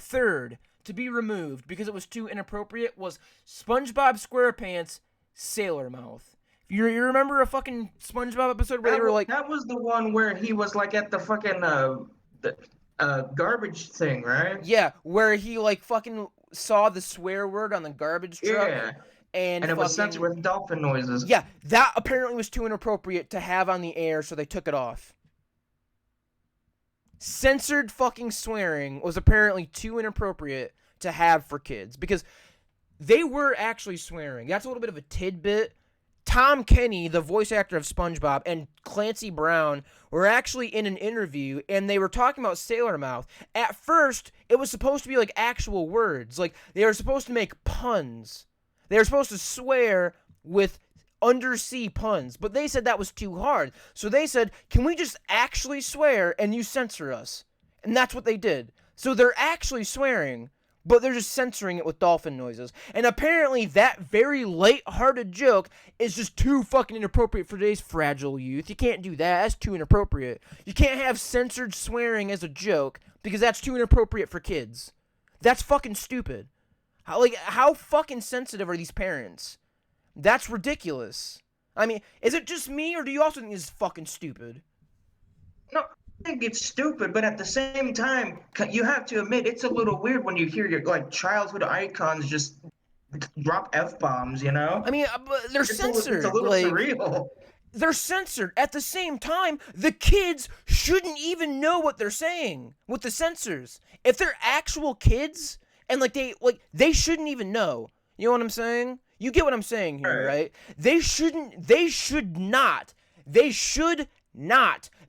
to be removed because it was too inappropriate, was SpongeBob SquarePants Sailor Mouth. You remember a fucking SpongeBob episode where they were like... That was the one where he was like at the fucking garbage thing, right? Yeah, where he like fucking saw the swear word on the garbage truck. Yeah. And it was censored with dolphin noises. Yeah, that apparently was too inappropriate to have on the air, so they took it off. Censored fucking swearing was apparently too inappropriate to have for kids because they were actually swearing. That's a little bit of a tidbit. Tom Kenny, the voice actor of SpongeBob, and Clancy Brown were actually in an interview, and they were talking about Sailor Mouth. At first, it was supposed to be like actual words. Like, they were supposed to make puns. They were supposed to swear with undersea puns, but they said that was too hard. So they said, can we just actually swear and you censor us? And that's what they did. So they're actually swearing, but they're just censoring it with dolphin noises. And apparently that very light-hearted joke is just too fucking inappropriate for today's fragile youth. You can't do that. That's too inappropriate. You can't have censored swearing as a joke because that's too inappropriate for kids. That's fucking stupid. How fucking sensitive are these parents? That's ridiculous. I mean, is it just me, or do you also think this is fucking stupid? No, I think it's stupid, but at the same time, you have to admit it's a little weird when you hear your like childhood icons just drop F-bombs, you know? I mean, they're censored. It's a little surreal. They're censored. At the same time, the kids shouldn't even know what they're saying with the censors. If they're actual kids, and they shouldn't even know. You know what I'm saying? You get what I'm saying here, right? They should not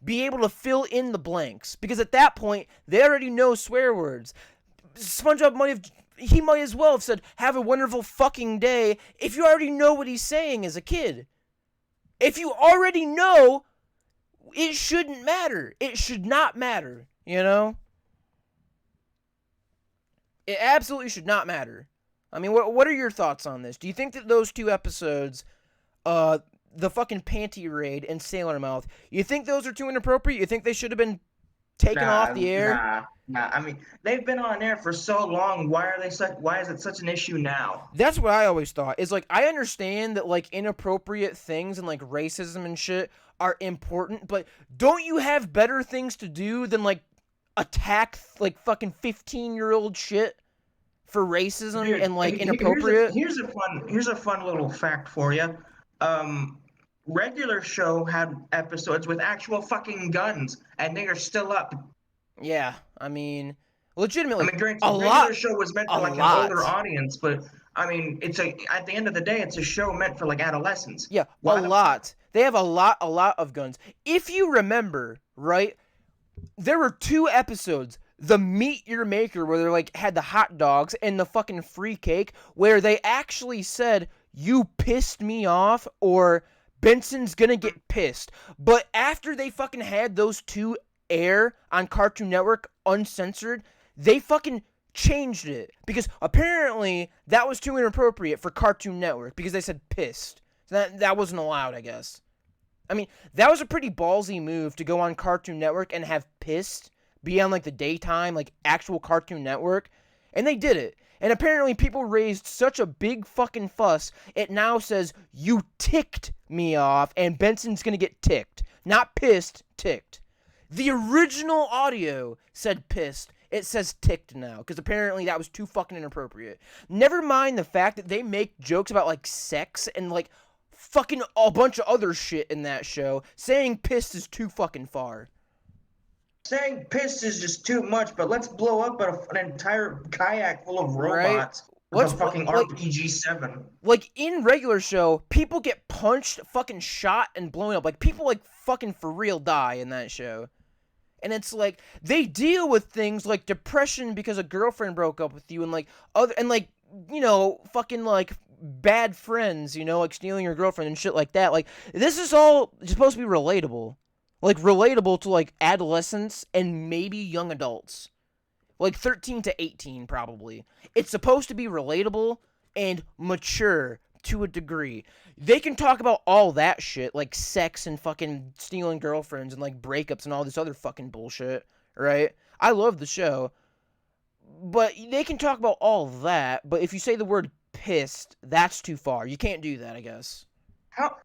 be able to fill in the blanks, because at that point, they already know swear words. SpongeBob might as well have said, have a wonderful fucking day, if you already know what he's saying as a kid. If you already know, it shouldn't matter. It should not matter, you know? It absolutely should not matter. I mean, what are your thoughts on this? Do you think that those two episodes, the fucking panty raid and Sailor Mouth, you think those are too inappropriate? You think they should have been taken off the air? Nah. I mean, they've been on air for so long. Why is it such an issue now? That's what I always thought. Is like, I understand that like inappropriate things and like racism and shit are important, but don't you have better things to do than like attack like fucking 15-year-old shit for racism? Dude, and like inappropriate? Here's a fun little fact for you. Regular show had episodes with actual fucking guns, and they are still up. Yeah, I mean, legitimately, granted, regular show was meant for like an older audience, but I mean, at the end of the day, it's a show meant for like adolescents. Yeah, They have a lot of guns. If you remember, right, there were two episodes, the Meet Your Maker, where they like had the hot dogs, and the fucking free cake, where they actually said, "You pissed me off," or "Benson's gonna get pissed." But after they fucking had those two air on Cartoon Network uncensored, they fucking changed it, because apparently that was too inappropriate for Cartoon Network, because they said pissed. So that wasn't allowed, I guess. I mean, that was a pretty ballsy move to go on Cartoon Network and have pissed be on like the daytime, like actual Cartoon Network, and they did it. And apparently people raised such a big fucking fuss, it now says, "You ticked me off," and Benson's gonna get ticked. Not pissed, ticked. The original audio said pissed. It says ticked now, because apparently that was too fucking inappropriate. Never mind the fact that they make jokes about like sex and like fucking a bunch of other shit in that show. Saying pissed is too fucking far. Saying pissed is just too much, but let's blow up an entire kayak full of robots. Right? What's a fucking RPG-7? Like, in regular show, people get punched, fucking shot, and blown up. Like, people, like, fucking for real die in that show. And it's like, they deal with things like depression because a girlfriend broke up with you, and, like, you know, fucking, like, bad friends, like stealing your girlfriend and shit like that. Like, this is all supposed to be relatable. Like, relatable to, like, adolescents and maybe young adults. Like, 13 to 18, probably. It's supposed to be relatable and mature to a degree. They can talk about all that shit, like sex and fucking stealing girlfriends and, like, breakups and all this other fucking bullshit, right? I love the show. But they can talk about all that, but if you say the word pissed, that's too far. You can't do that, I guess. How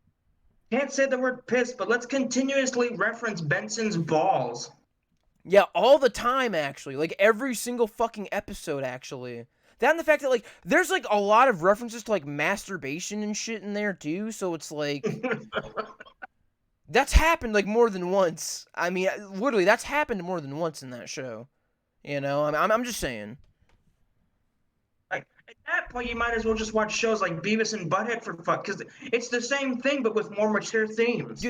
can't say the word piss, but let's continuously reference Benson's balls. Yeah, all the time, actually. Like, every single fucking episode, actually. That and the fact that, like, there's, like, a lot of references to, like, masturbation and shit in there, too, so it's, like... that's happened, like, more than once. I mean, literally, that's happened more than once in that show. I'm just saying. Like, at that point, you might as well just watch shows like Beavis and Butthead for fuck, because it's the same thing, but with more mature themes.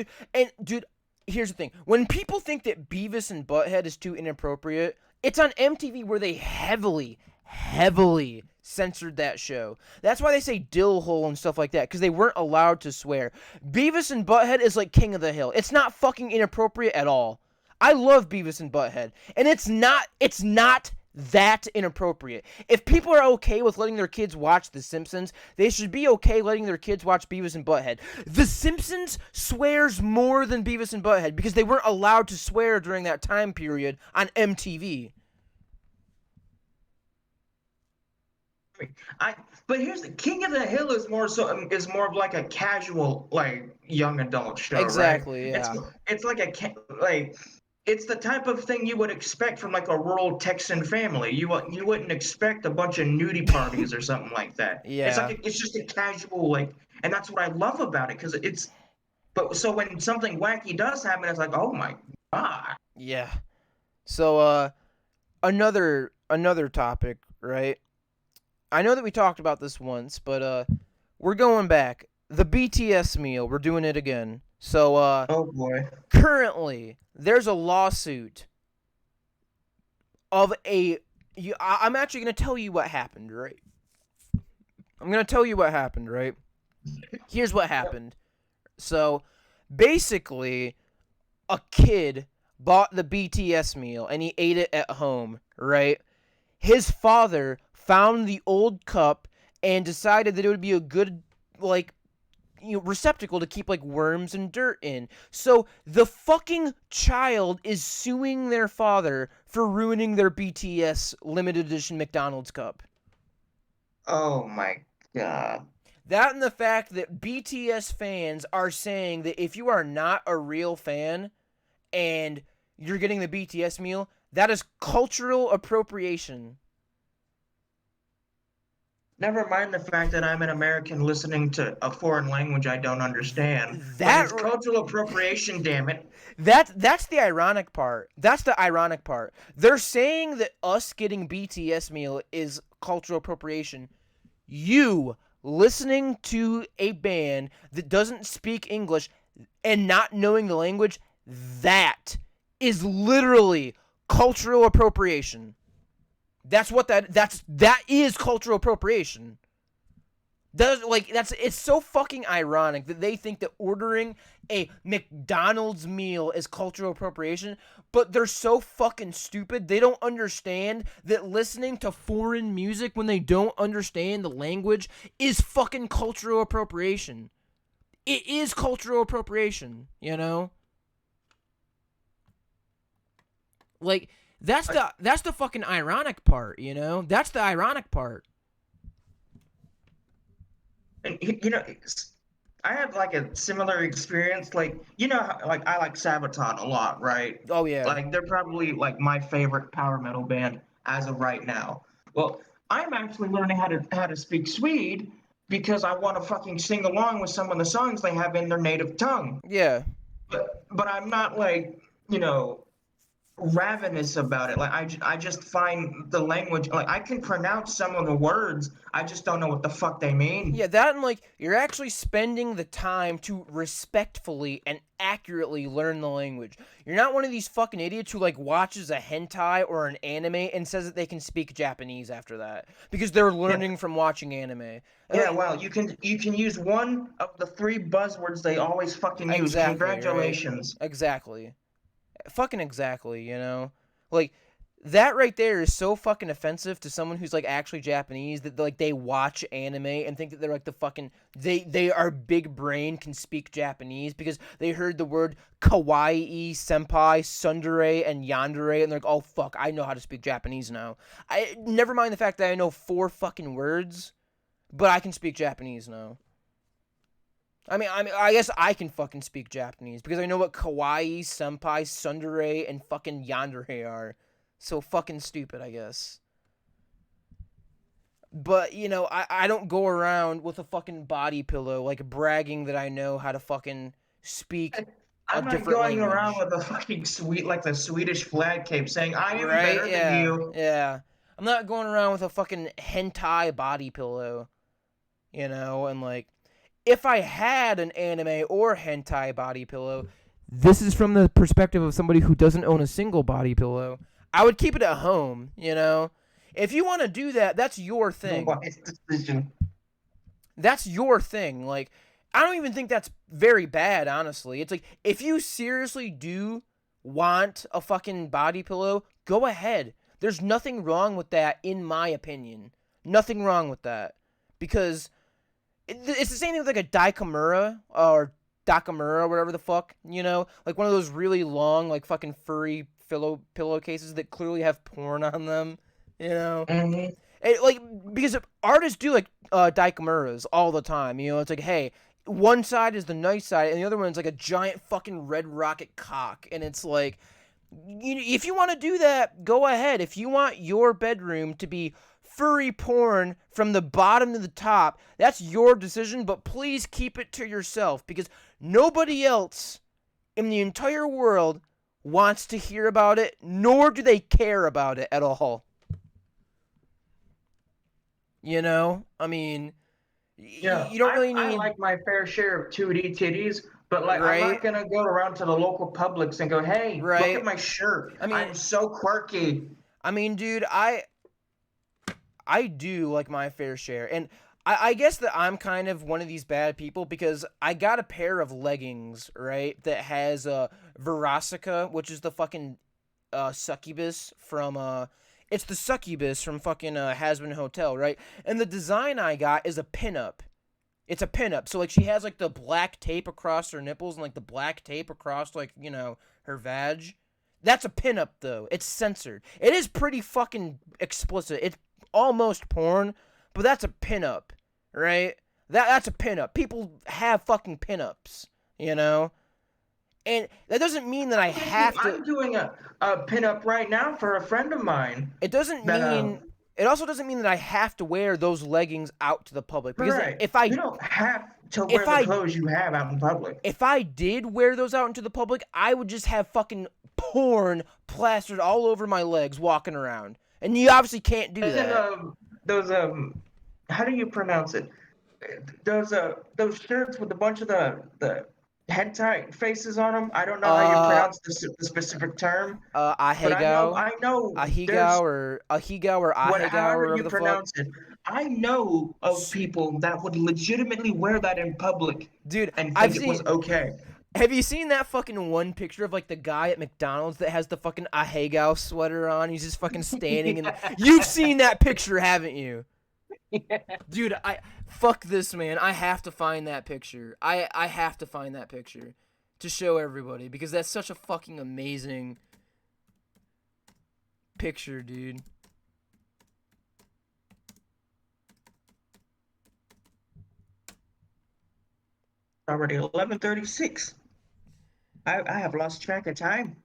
Dude, here's the thing. When people think that Beavis and Butthead is too inappropriate, it's on MTV where they heavily censored that show. That's why they say dill hole and stuff like that, because they weren't allowed to swear. Beavis and Butthead is like King of the Hill. It's not fucking inappropriate at all. I love Beavis and Butthead, and it's not that inappropriate. If people are okay with letting their kids watch The Simpsons, they should be okay letting their kids watch Beavis and Butthead. The Simpsons swears more than Beavis and Butthead because they weren't allowed to swear during that time period on MTV. But here's the King of the Hill is more of like a casual like young adult show, Exactly, right? yeah. It's like it's the type of thing you would expect from like a rural Texan family. You wouldn't expect a bunch of nudie parties or something like that. Yeah. It's just a casual like, and that's what I love about it because it's. But so when something wacky does happen, it's like, oh my god. Yeah. So another topic, right? I know that we talked about this once, but we're going back. The BTS meal, we're doing it again. So Oh boy. currently there's a lawsuit of I'm actually going to tell you what happened, right? I'm going to tell you what happened, right? Here's what happened. So basically a kid bought the BTS meal and he ate it at home, right? His father found the old cup and decided that it would be a good, like, receptacle to keep, like, worms and dirt in. So the fucking child is suing their father for ruining their BTS limited edition McDonald's cup. Oh my god. That and the fact that BTS fans are saying that if you are not a real fan and you're getting the BTS meal, that is cultural appropriation. Never mind the fact that I'm an American listening to a foreign language I don't understand. But it's cultural appropriation, damn it. That's the ironic part. That's the ironic part. They're saying that us getting BTS meal is cultural appropriation. You listening to a band that doesn't speak English and not knowing the language, that is literally cultural appropriation. That is cultural appropriation. It's so fucking ironic that they think that ordering a McDonald's meal is cultural appropriation, but they're so fucking stupid. They don't understand that listening to foreign music when they don't understand the language is fucking cultural appropriation. It is cultural appropriation, you know? Like, that's the fucking ironic part, you know? That's the ironic part. And I have like a similar experience. Like, like I like Sabaton a lot, right? Oh yeah. Like they're probably like my favorite power metal band as of right now. Well, I'm actually learning how to speak Swede because I want to fucking sing along with some of the songs they have in their native tongue. Yeah. But I'm not like, ravenous about it. Like I just find the language, like I can pronounce some of the words, I just don't know what the fuck they mean. Yeah, that and like you're actually spending the time to respectfully and accurately learn the language. You're not one of these fucking idiots who like watches a hentai or an anime and says that they can speak Japanese after that because they're Yeah, learning from watching anime. yeah. Well, you can use one of the three buzzwords they always fucking use. Exactly, right? Congratulations. Exactly. Fucking exactly, you know? Like that right there is so fucking offensive to someone who's like actually Japanese that like they watch anime and think that they're like the fucking they are big brain can speak Japanese because they heard the word kawaii, senpai, tsundere, and yandere and they're like, oh fuck, I know how to speak Japanese now. I never mind the fact that I know 4 fucking words, but I can speak Japanese now. I guess I can fucking speak Japanese because I know what kawaii, senpai, tsundere, and fucking yandere are. So fucking stupid, I guess. But, you know, I don't go around with a fucking body pillow, like, bragging that I know how to fucking speak a I'm not different going around language. with a fucking sweet like the Swedish flag cape saying I am Right? better than Yeah. you. Yeah. I'm not going around with a fucking hentai body pillow, you know, and, like, if I had an anime or hentai body pillow, this is from the perspective of somebody who doesn't own a single body pillow. I would keep it at home, you know? If you want to do that, that's your The thing. wise decision. That's your thing. Like, I don't even think that's very bad, honestly. It's like, if you seriously do want a fucking body pillow, go ahead. There's nothing wrong with that, in my opinion. Nothing wrong with that. Because it's the same thing with like a Daikamura or Dakamura, whatever the fuck, you know? Like one of those really long, like fucking furry pillowcases that clearly have porn on them, you know? Hmm. Like, because artists do like Daikamuras all the time, you know? It's like, hey, one side is the nice side, and the other one's like a giant fucking red rocket cock, and it's like, if you want to do that, go ahead. If you want your bedroom to be furry porn from the bottom to the top, that's your decision, but please keep it to yourself because nobody else in the entire world wants to hear about it, nor do they care about it at all. You know? I mean, Yeah, you don't really I need. like my fair share of 2D titties, but like I'm Right? not gonna go around to the local Publix and go, "Hey, look at Right? my shirt. I mean, I'm so quirky." dude, I do like my fair share. And I guess that I'm kind of one of these bad people because I got a pair of leggings, right, that has Verasica, which is the fucking succubus from it's the succubus from fucking Hasbin Hotel, right? And the design I got is a pinup. It's a pinup. So like she has like the black tape across her nipples and like the black tape across like, you know, her vag. That's a pinup though. It's censored. It is pretty fucking explicit. It's almost porn, but that's a pinup, right? That's a pinup. People have fucking pinups, you know? And that doesn't mean that I have to. I'm doing a pinup right now for a friend of mine It doesn't that mean. It also doesn't mean that I have to wear those leggings out to the public because right. You don't have to wear if the I clothes you have out in public. if I did wear those out into the public, I would just have fucking porn plastered all over my legs walking around. And you obviously can't do And then that. those how do you pronounce it? Those shirts with a bunch of the hentai faces on them. I don't know how you Uh, pronounce the specific term, but Ahegao, I know Ahigao, there's or Ahigao, or what Ahegao, or however whatever you the fuck. pronounce it. I know of people that would legitimately wear that in public Dude, and I've think it seen. was okay. Have you seen that fucking one picture of like the guy at McDonald's that has the fucking Ahegao sweater on? He's just fucking standing in. You've seen that picture, haven't you? Dude, I fuck this man. I have to find that picture. I have to find that picture to show everybody because that's such a fucking amazing picture, dude. Already 11:36. I have lost track of time.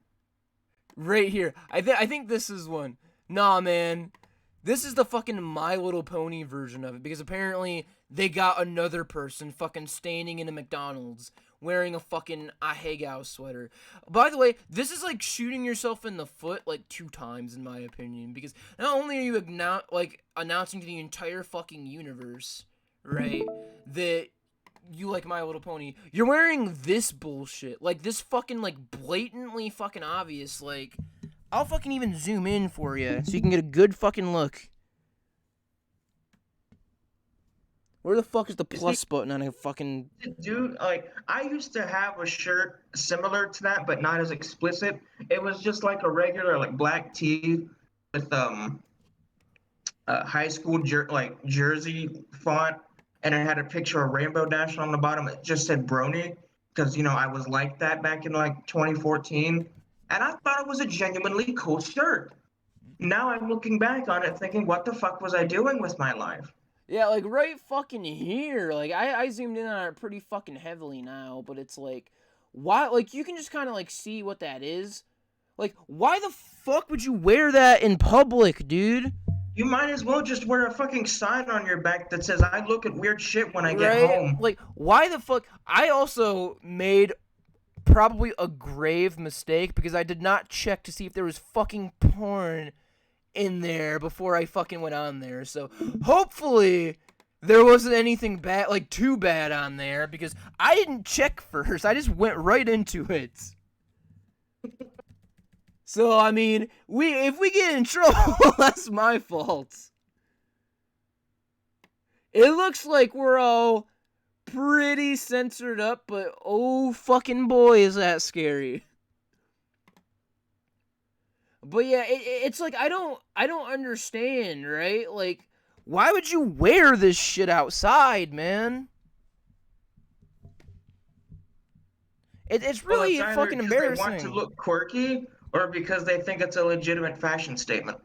Right here. I think this is one. Nah, man. This is the fucking My Little Pony version of it because apparently they got another person fucking standing in a McDonald's wearing a fucking Ahegao sweater. By the way, this is like shooting yourself in the foot like 2 times in my opinion, because not only are you announcing to the entire fucking universe, right, that you like My Little Pony, you're wearing this bullshit, like this fucking like blatantly fucking obvious, like I'll fucking even zoom in for you so you can get a good fucking look. Where the fuck is the plus button on a fucking... Dude, like, I used to have a shirt similar to that, but not as explicit. It was just like a regular, like, black tee with high school jersey font, and it had a picture of Rainbow Dash on the bottom. It just said Brony, because I was like that back in like 2014, and I thought it was a genuinely cool shirt. Now I'm looking back on it, thinking, what the fuck was I doing with my life? Yeah, like right fucking here. Like I zoomed in on it pretty fucking heavily now, but it's like, why? Like you can just kind of like see what that is. Like, why the fuck would you wear that in public, dude? You might as well just wear a fucking sign on your back that says, I look at weird shit when I get Right? home. Like, why the fuck? I also made probably a grave mistake because I did not check to see if there was fucking porn in there before I fucking went on there. So hopefully there wasn't anything bad, like too bad on there, because I didn't check first. I just went right into it. So I mean, if we get in trouble, that's my fault. It looks like we're all pretty censored up, but oh fucking boy is that scary. But yeah, it's like I don't understand, right? Like, why would you wear this shit outside, man? It's really it's fucking embarrassing. They want to look quirky, or because they think it's a legitimate fashion statement.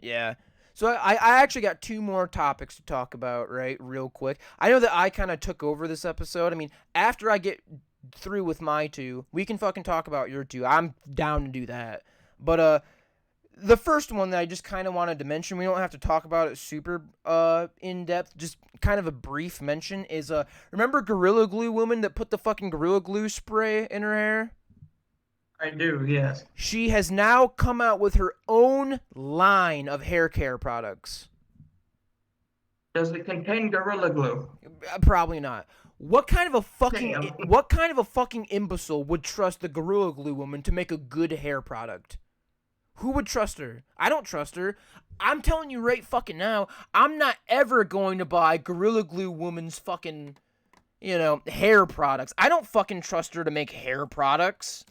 Yeah. So I actually got 2 more topics to talk about, right, real quick. I know that I kind of took over this episode. I mean, after I get through with my 2, we can fucking talk about your 2. I'm down to do that. But the first one that I just kind of wanted to mention, we don't have to talk about it super in depth, just kind of a brief mention, is remember Gorilla Glue woman that put the fucking Gorilla Glue spray in her hair? I do, yes. She has now come out with her own line of hair care products. Does it contain Gorilla Glue? Probably not. What kind of a fucking imbecile would trust the Gorilla Glue woman to make a good hair product? Who would trust her? I don't trust her. I'm telling you right fucking now, I'm not ever going to buy Gorilla Glue woman's fucking, hair products. I don't fucking trust her to make hair products.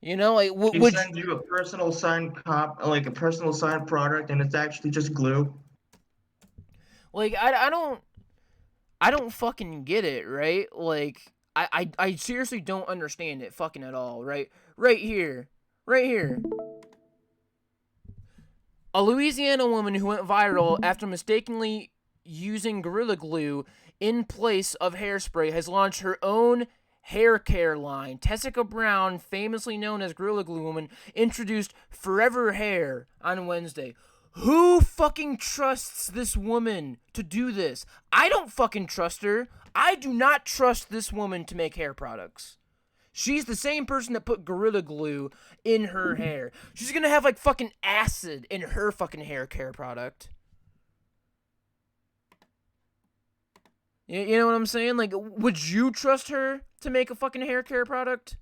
Like would send you a personal signed like a personal signed product, and it's actually just glue. Like I don't fucking get it, right? Like I seriously don't understand it fucking at all, right? Right here. A Louisiana woman who went viral after mistakenly using Gorilla Glue in place of hairspray has launched her own hair care line. Tessica Brown, famously known as Gorilla Glue Woman, introduced Forever Hair on Wednesday. Who fucking trusts this woman to do this? I don't fucking trust her. I do not trust this woman to make hair products. She's the same person that put Gorilla Glue in her hair. She's gonna have like fucking acid in her fucking hair care product. You know what I'm saying? Like, would you trust her to make a fucking hair care product?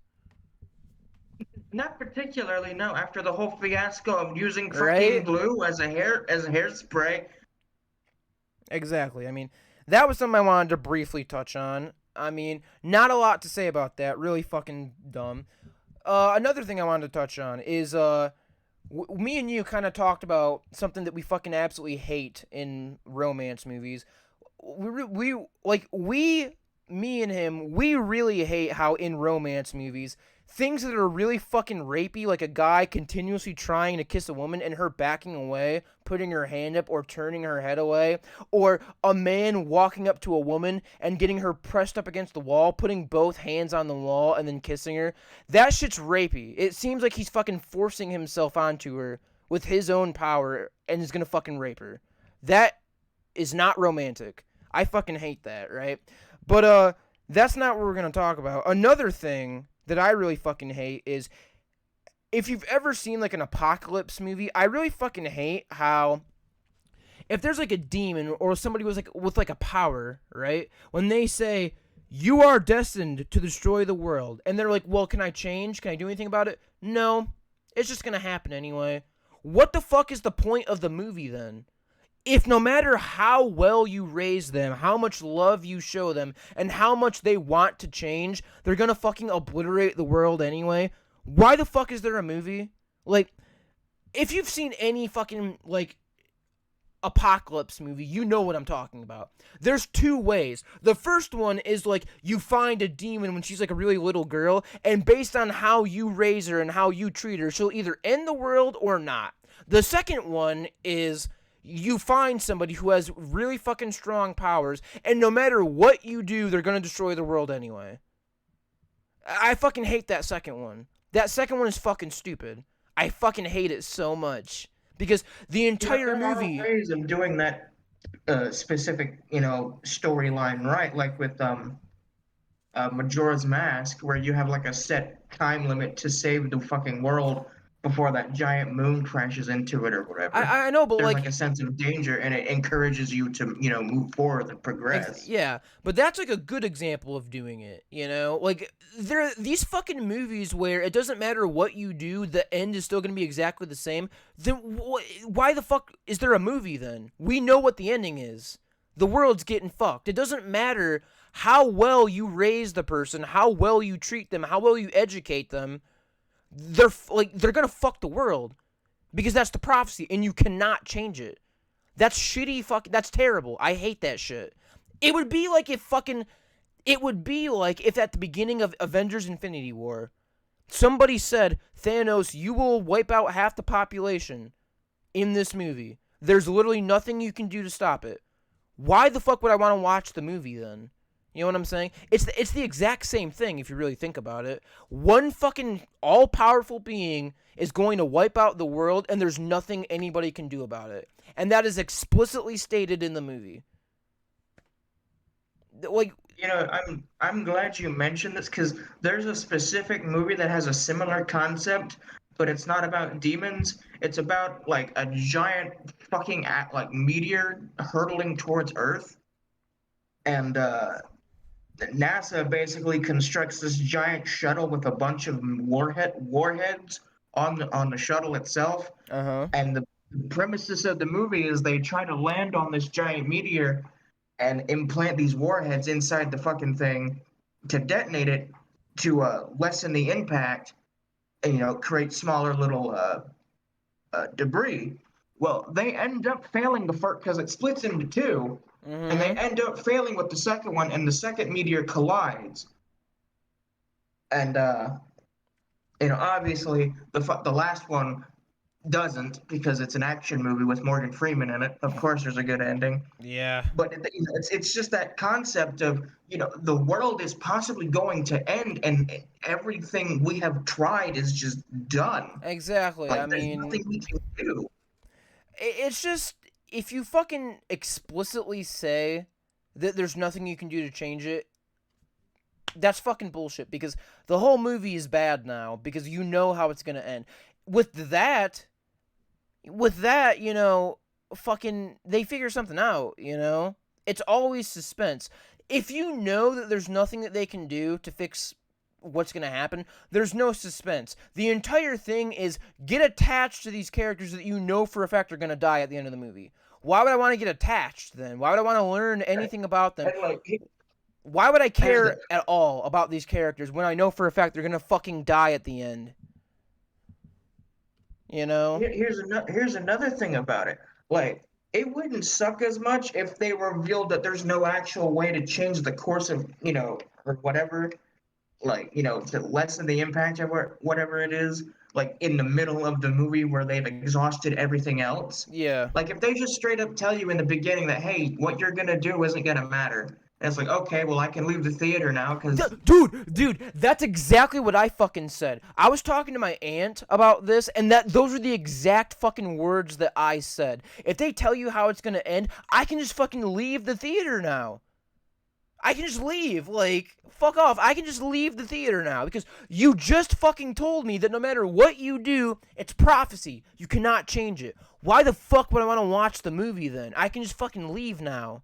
Not particularly, no. After the whole fiasco of using fucking glue as a hairspray. Exactly. I mean, that was something I wanted to briefly touch on. I mean, not a lot to say about that. Really fucking dumb. Another thing I wanted to touch on is me and you kind of talked about something that we fucking absolutely hate in romance movies. Me and him, we really hate how in romance movies, things that are really fucking rapey, like a guy continuously trying to kiss a woman and her backing away, putting her hand up or turning her head away, or a man walking up to a woman and getting her pressed up against the wall, putting both hands on the wall and then kissing her. That shit's rapey. It seems like he's fucking forcing himself onto her with his own power and is gonna fucking rape her. That is not romantic. I fucking hate that, right? But that's not what we're gonna talk about. Another thing that I really fucking hate is if you've ever seen like an apocalypse movie, I really fucking hate how if there's like a demon or somebody was like with like a power, right? When they say you are destined to destroy the world, and they're like, "Well, can I change? Can I do anything about it?" No, it's just gonna happen anyway. What the fuck is the point of the movie then? If no matter how well you raise them, how much love you show them, and how much they want to change, they're gonna fucking obliterate the world anyway. Why the fuck is there a movie? Like, if you've seen any fucking like apocalypse movie, you know what I'm talking about. There's two ways. The first one is like you find a demon when she's like a really little girl, and based on how you raise her and how you treat her, she'll either end the world or not. The second one is you find somebody who has really fucking strong powers, and no matter what you do, they're gonna destroy the world anyway. I fucking hate that second one. That second one is fucking stupid. I fucking hate it so much. Because the entire There are movie. ways of doing that specific, storyline, right? Like with Majora's Mask, where you have like a set time limit to save the fucking world before that giant moon crashes into it or whatever. I know, but There's like a like, sense of danger, and it encourages you to, move forward and progress. yeah, but that's like a good example of doing it. You know, like there are these fucking movies where it doesn't matter what you do, the end is still gonna be exactly the same. Then why the fuck is there a movie then? We know what the ending is. The world's getting fucked. It doesn't matter how well you raise the person, how well you treat them, how well you educate them. They're gonna fuck the world because that's the prophecy, and you cannot change it. That's shitty. That's terrible. I hate that shit. It would be like if fucking. It would be like if at the beginning of Avengers Infinity War, somebody said, Thanos, you will wipe out half the population in this movie. There's literally nothing you can do to stop it. Why the fuck would I want to watch the movie then? You know what I'm saying? It's the exact same thing if you really think about it. One fucking all-powerful being is going to wipe out the world, and there's nothing anybody can do about it. And that is explicitly stated in the movie. Like, I'm glad you mentioned this because there's a specific movie that has a similar concept, but it's not about demons. It's about like a giant fucking like meteor hurtling towards Earth, and NASA basically constructs this giant shuttle with a bunch of warheads on the shuttle itself. uh-huh. And the premises of the movie is they try to land on this giant meteor and implant these warheads inside the fucking thing to detonate it to lessen the impact and create smaller little debris. Well, they end up failing the first because it splits into two, and they Mm-hmm. end up failing with the second one, and the second meteor collides. And obviously the last one doesn't because it's an action movie with Morgan Freeman in it. Of course, there's a good ending. Yeah. But it's just that concept of the world is possibly going to end, and everything we have tried is just done. Exactly. I Like there's mean, nothing we can do. it's just if you fucking explicitly say that there's nothing you can do to change it, that's fucking bullshit because the whole movie is bad now because you know how it's going to end. With that, fucking they figure something out, you know? It's always suspense. If you know that there's nothing that they can do to fix what's going to happen, there's no suspense. The entire thing is get attached to these characters that you know for a fact are going to die at the end of the movie. Why would I want to get attached then? Why would I want to learn anything about them? And like Why would I here's care the at all about these characters when I know for a fact they're going to fucking die at the end? You know? here's another thing about it. Like it wouldn't suck as much if they revealed that there's no actual way to change the course of or whatever, like to lessen the impact of whatever it is, like in the middle of the movie where they've exhausted everything else. Yeah. Like if they just straight up tell you in the beginning that hey, what you're gonna do isn't gonna matter, And it's like, okay, well, I can leave the theater now because Dude, that's exactly what I fucking said. I was talking to my aunt about this, and those are the exact fucking words that I said. If they tell you how it's gonna end, I can just fucking leave the theater now. I can just leave. Like, fuck off. I can just leave the theater now because you just fucking told me that no matter what you do, it's prophecy. You cannot change it. Why the fuck would I want to watch the movie then? I can just fucking leave now.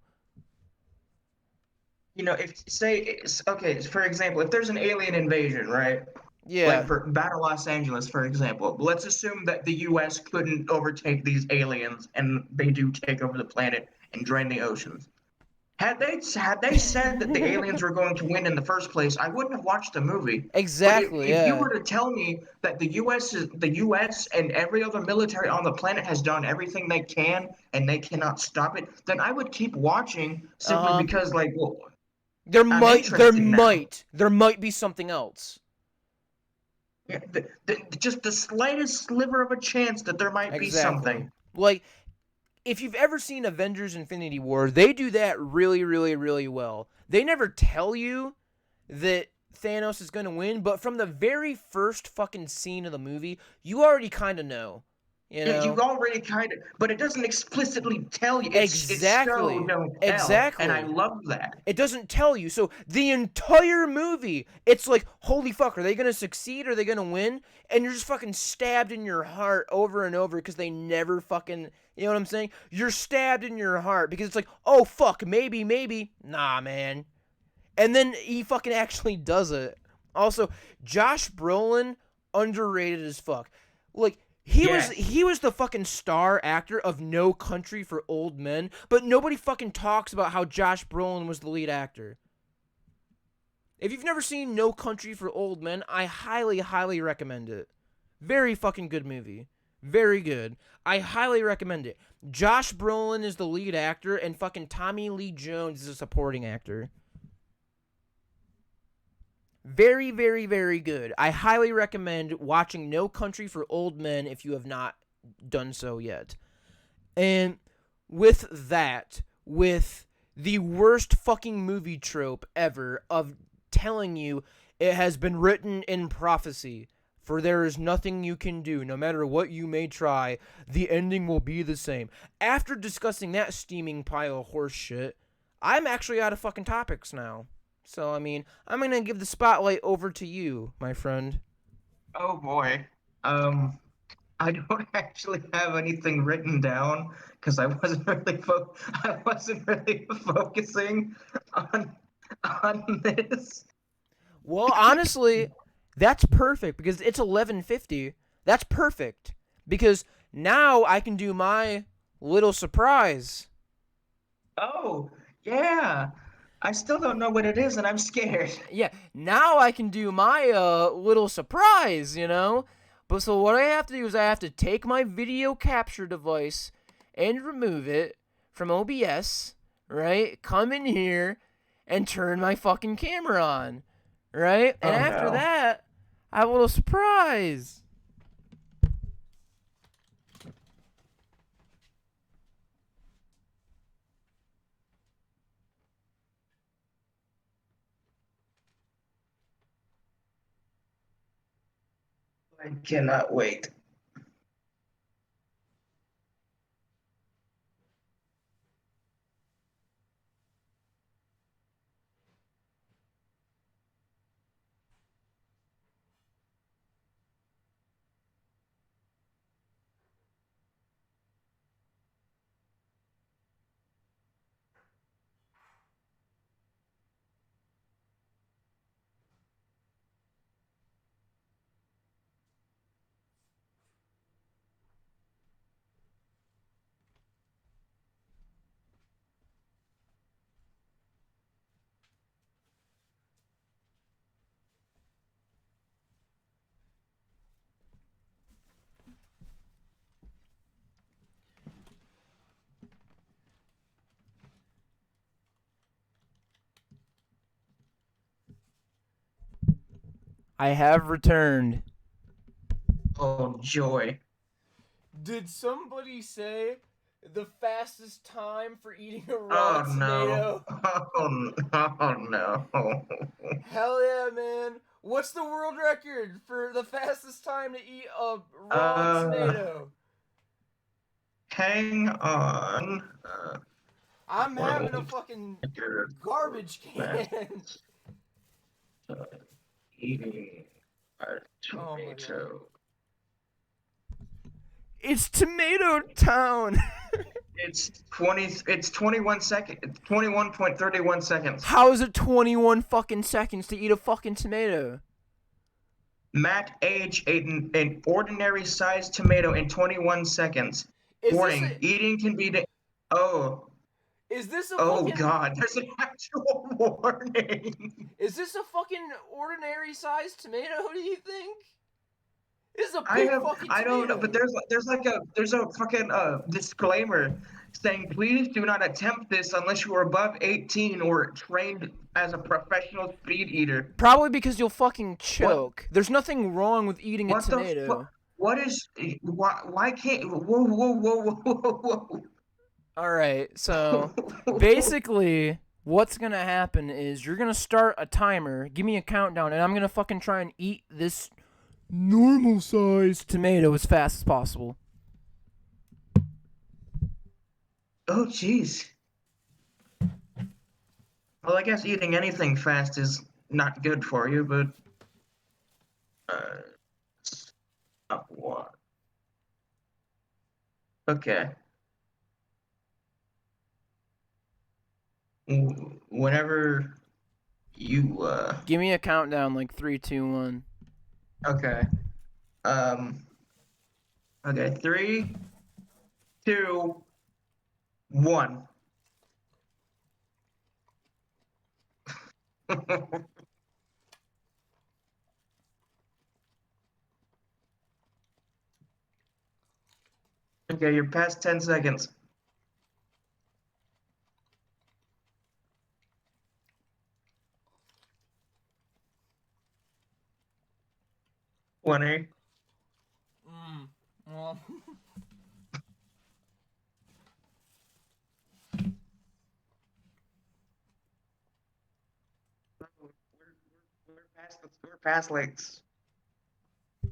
if okay, for example, if there's an alien invasion, right? Like Yeah. for Battle Los Angeles, for example, let's assume that the U.S. couldn't overtake these aliens, and they do take over the planet and drain the oceans. Had they said that the aliens were going to win in the first place, I wouldn't have watched the movie. But if, Exactly, if you yeah. were to tell me that the U.S. and every other military on the planet has done everything they can and they cannot stop it, then I would keep watching simply Uh-huh. because, like, well, There I'm might there interested now. might there might be something else. Yeah, just the slightest sliver of a chance that there might be Exactly. something. Like, if you've ever seen Avengers Infinity War, they do that really, really, really well. They never tell you that Thanos is going to win, but from the very first fucking scene of the movie, you already kind of know. You Yeah, you know? already kind of, but it doesn't explicitly tell you. It's show, Exactly. don't tell, and I Exactly. love that. It doesn't tell you. So the entire movie, it's like, holy fuck, are they going to succeed? Are they going to win? And you're just fucking stabbed in your heart over and over because they never fucking, you know what I'm saying? You're stabbed in your heart because it's like, oh fuck, maybe, maybe. Nah, man. And then he fucking actually does it. Also, Josh Brolin, underrated as fuck. Like, Yes. he was the fucking star actor of No Country for Old Men, but nobody fucking talks about how Josh Brolin was the lead actor. If you've never seen No Country for Old Men, I highly, highly recommend it. Very fucking good movie. Very good. I highly recommend it. Josh Brolin is the lead actor, and fucking Tommy Lee Jones is a supporting actor. Very, very, very good. I highly recommend watching No Country for Old Men if you have not done so yet. And with that, with the worst fucking movie trope ever of telling you it has been written in prophecy, for there is nothing you can do, no matter what you may try, the ending will be the same. After discussing that steaming pile of horse shit, I'm actually out of fucking topics now. So, I mean, I'm going to give the spotlight over to you, my friend. Oh boy. Um, I don't actually have anything written down because I wasn't really focusing on this. Well, honestly, that's perfect because it's 11:50. That's perfect because now I can do my little surprise. Oh, yeah. I still don't know what it is, and I'm scared. Yeah, now I can do my little surprise, you know? But so what I have to do is I have to take my video capture device and remove it from OBS, right? Come in here and turn my fucking camera on, right? And Oh after no. that, I have a little surprise. I cannot wait. I have returned. Oh joy. Did somebody say The fastest time for eating a raw Oh no. tomato. Oh no. Hell yeah, man. What's the world record for the fastest time to eat a raw Uh, tomato? hang on. I'm having a World fucking record for garbage can. fastest eating a Oh my god. tomato. It's Tomato Town. It's 20. It's 21 seconds. 21.31 seconds. How is it 21 fucking seconds to eat a fucking tomato? Matt age ate an ordinary sized tomato in 21 seconds. Is this Warning: a eating can be. Oh, is this a oh fucking God! There's an actual warning. is this a fucking ordinary sized tomato, do you think? This is a I big have. fucking I don't know, but tomato. there's a fucking disclaimer saying please do not attempt this unless you are above 18 or trained as a professional speed eater. Probably because you'll fucking What? choke. There's nothing wrong with eating a What the fuck? tomato. What is? Why can't? Whoa! Whoa! Whoa! Whoa! Alright, so Whoa! basically what's gonna happen is you're gonna start a timer, give me a countdown, and I'm gonna fucking try and eat this normal sized tomato as fast as possible. Oh, jeez. Well, I guess eating anything fast is not good for you, but uh, what? Okay. Whenever you Give me a countdown like 3, 2, 1. okay. Um. Okay. 3, 2, 1. Okay, you're past 10 seconds. 20. Well, We're past like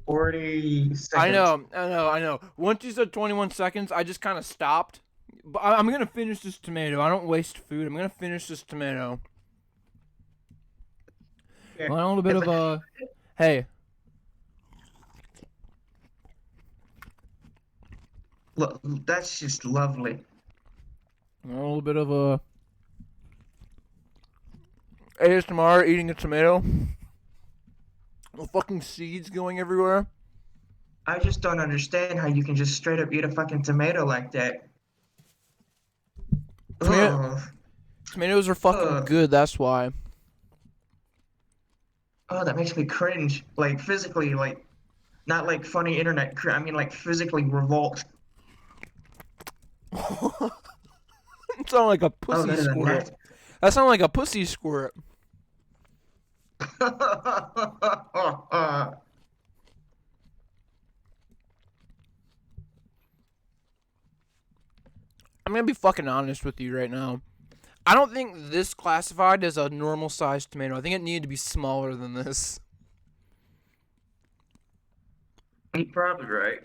40 I seconds. know, I know, I know. Once you said 21 seconds, I just kind of stopped. But I'm gonna finish this tomato. I don't waste food. I'm gonna finish this tomato. Okay. Want a little bit of a. Hey, Look, that's just lovely. want a little bit of a. ASMR eating a tomato. The fucking seeds going everywhere. I just don't understand how you can just straight up eat a fucking tomato like that. Tomato, Ugh. tomatoes are fucking Ugh. good, that's why. Oh, that makes me cringe. Like physically, like not like funny internet. I mean, like physically revolt. It sounded like a Oh, pussy that is a squirt. nasty. That sounded like a pussy squirt. I'm gonna be fucking honest with you right now. I don't think this classified as a normal sized tomato. I think it needed to be smaller than this. You're probably right.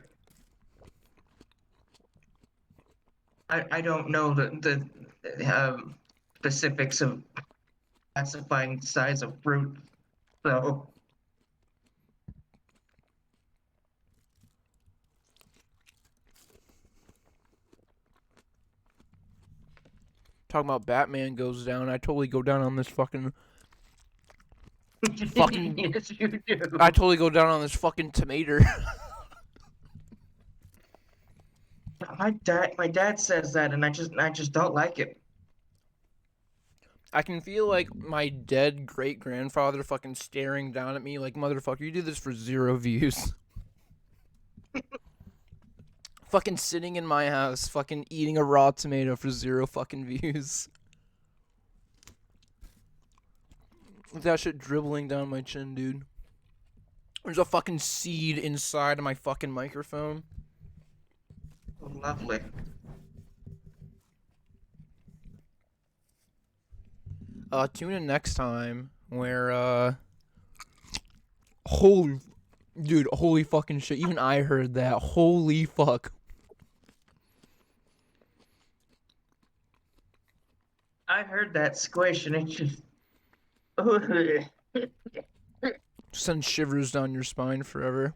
I don't know the specifics of classifying size of fruit. So Talking about Batman goes down. I totally go down on this fucking. yes, you do. I totally go down on this fucking tomato. My dad says that, and I just don't like it. I can feel like my dead great grandfather fucking staring down at me like, motherfucker, you did this for 0 views. Fucking sitting in my house, fucking eating a raw tomato for 0 fucking views. With that shit dribbling down my chin, dude. There's a fucking seed inside of my fucking microphone. Lovely. Tune in next time where holy dude, holy fucking shit. Even I heard that. Holy fuck. I heard that squish and it just. Send shivers down your spine forever.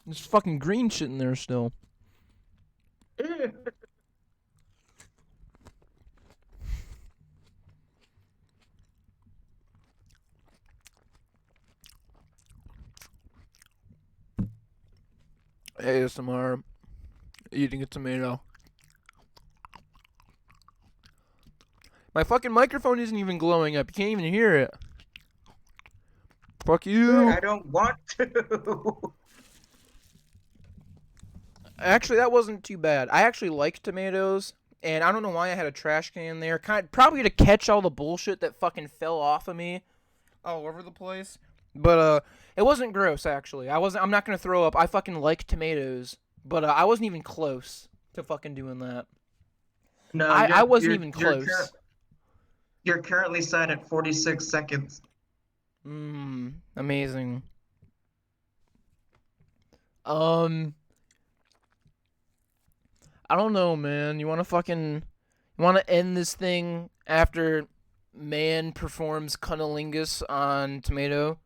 There's fucking green shit in there still. ASMR. Eating a tomato. My fucking microphone isn't even glowing up. You can't even hear it. Fuck you. I don't want to. Actually, that wasn't too bad. I actually like tomatoes, and I don't know why I had a trash can there. Probably to catch all the bullshit that fucking fell off of me all over the place. But it wasn't gross actually. I'm not gonna throw up. I fucking like tomatoes, but I wasn't even close to fucking doing that. No, I wasn't even close. You're currently set at 46 seconds. Amazing. I don't know, man. You want to end this thing after man performs cunnilingus on tomato?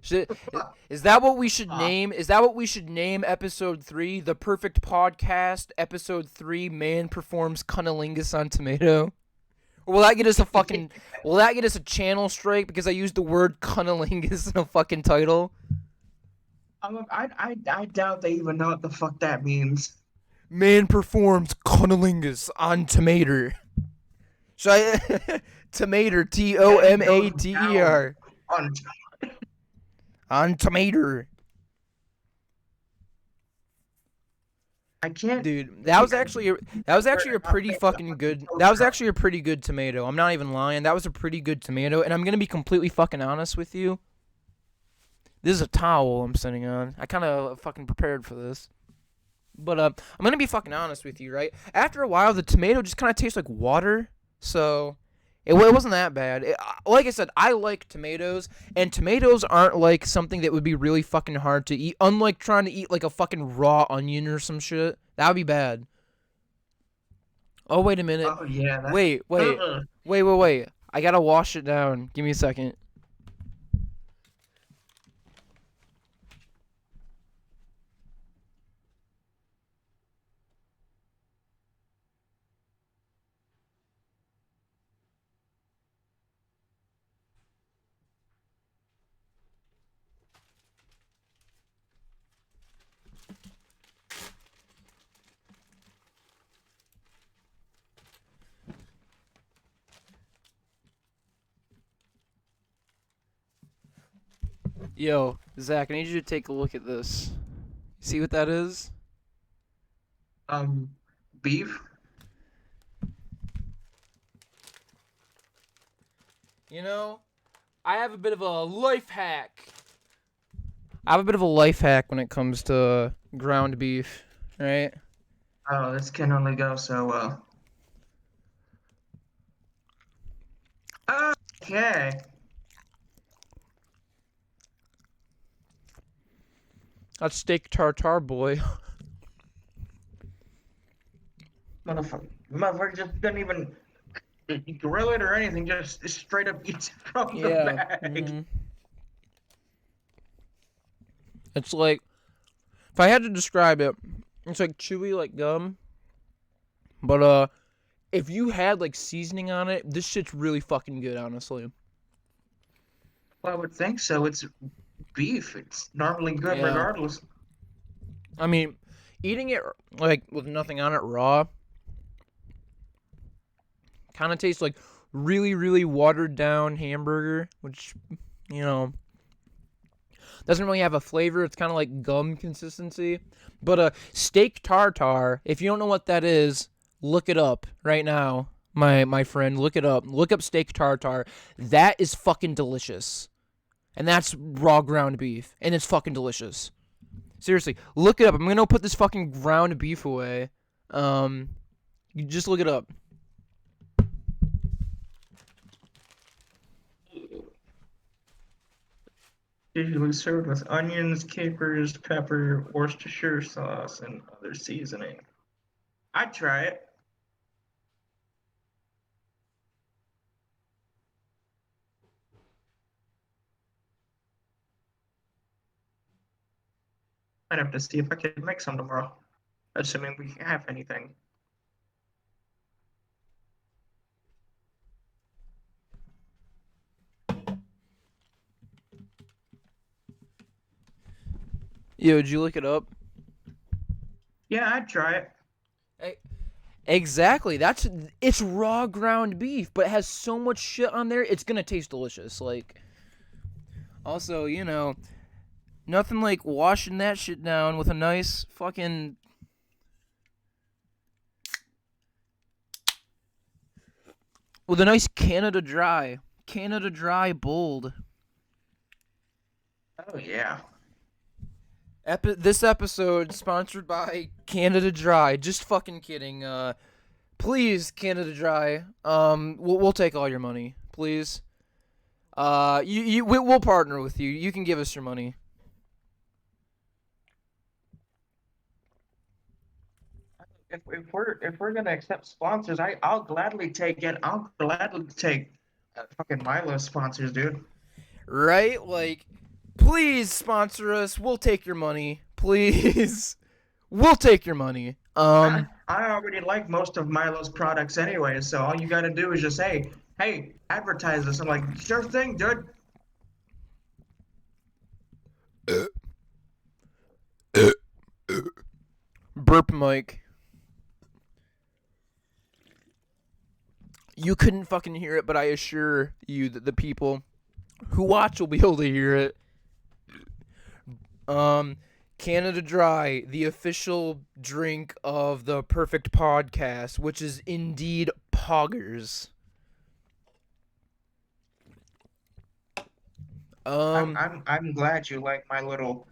Is that what we should name? Is that what we should name episode 3? The Purrfect Pawdcast, episode 3, man performs cunnilingus on tomato? Or will that get us a fucking will that get us a channel strike because I used the word cunnilingus in a fucking title? I doubt they even know what the fuck that means. Man performs cunnilingus on tomater. So tomater, Tomater. On tomater. I can't. Dude, that was actually a pretty fucking good. That was actually a pretty good tomato. I'm not even lying. That was a pretty good tomato, and I'm gonna be completely fucking honest with you. This is a towel I'm sitting on. I kind of fucking prepared for this. But I'm gonna be fucking honest with you, right? After a while, the tomato just kind of tastes like water. So it wasn't that bad. Like I said, I like tomatoes, and tomatoes aren't like something that would be really fucking hard to eat. Unlike trying to eat like a fucking raw onion or some shit. That would be bad. Oh, wait a minute. Oh, yeah. Wait. I gotta wash it down. Give me a second. Yo, Zach, I need you to take a look at this. See what that is? Beef. You know, I have a bit of a life hack. I have a bit of a life hack when it comes to ground beef, right? Oh, this can only go so well. Okay. That's steak tartare, boy. Motherfucker just doesn't even grill it or anything, just straight up eats it from the bag. Mm-hmm. It's like, if I had to describe it, it's like chewy like gum. But if you had like seasoning on it, this shit's really fucking good, honestly. Well, I would think so. It's beef. It's normally good Yeah. regardless. I mean, eating it like with nothing on it raw kind of tastes like really, really watered down hamburger, which, you know, doesn't really have a flavor. It's kind of like gum consistency. But steak tartare, if you don't know what that is, look it up right now, my friend. Look it up. Look up steak tartare. That is fucking delicious. And that's raw ground beef. And it's fucking delicious. Seriously, look it up. I'm going to put this fucking ground beef away. You just look it up. Usually served with onions, capers, pepper, Worcestershire sauce, and other seasoning. I'd try it. I'd have to see if I could make some tomorrow, assuming we have anything. Yo, did you look it up? Yeah, I'd try it. Hey, exactly. It's raw ground beef, but it has so much shit on there. It's gonna taste delicious. Like, also, nothing like washing that shit down with a nice fucking with a nice Canada Dry bold. Oh yeah. This episode sponsored by Canada Dry. Just fucking kidding. Please, Canada Dry. We'll take all your money, please. We'll partner with you. You can give us your money. If we're gonna accept sponsors, I'll gladly take it. I'll gladly take fucking Milo sponsors, dude. Right? Like, please sponsor us. We'll take your money. Please. We'll take your money. I already like most of Milo's products anyway, so all you gotta do is just say, hey, advertise this. I'm like, sure thing, dude. Burp Mike. You couldn't fucking hear it, but I assure you that the people who watch will be able to hear it. Canada Dry, the official drink of the Purrfect Podcast, which is indeed Pawggers. I'm glad you like my little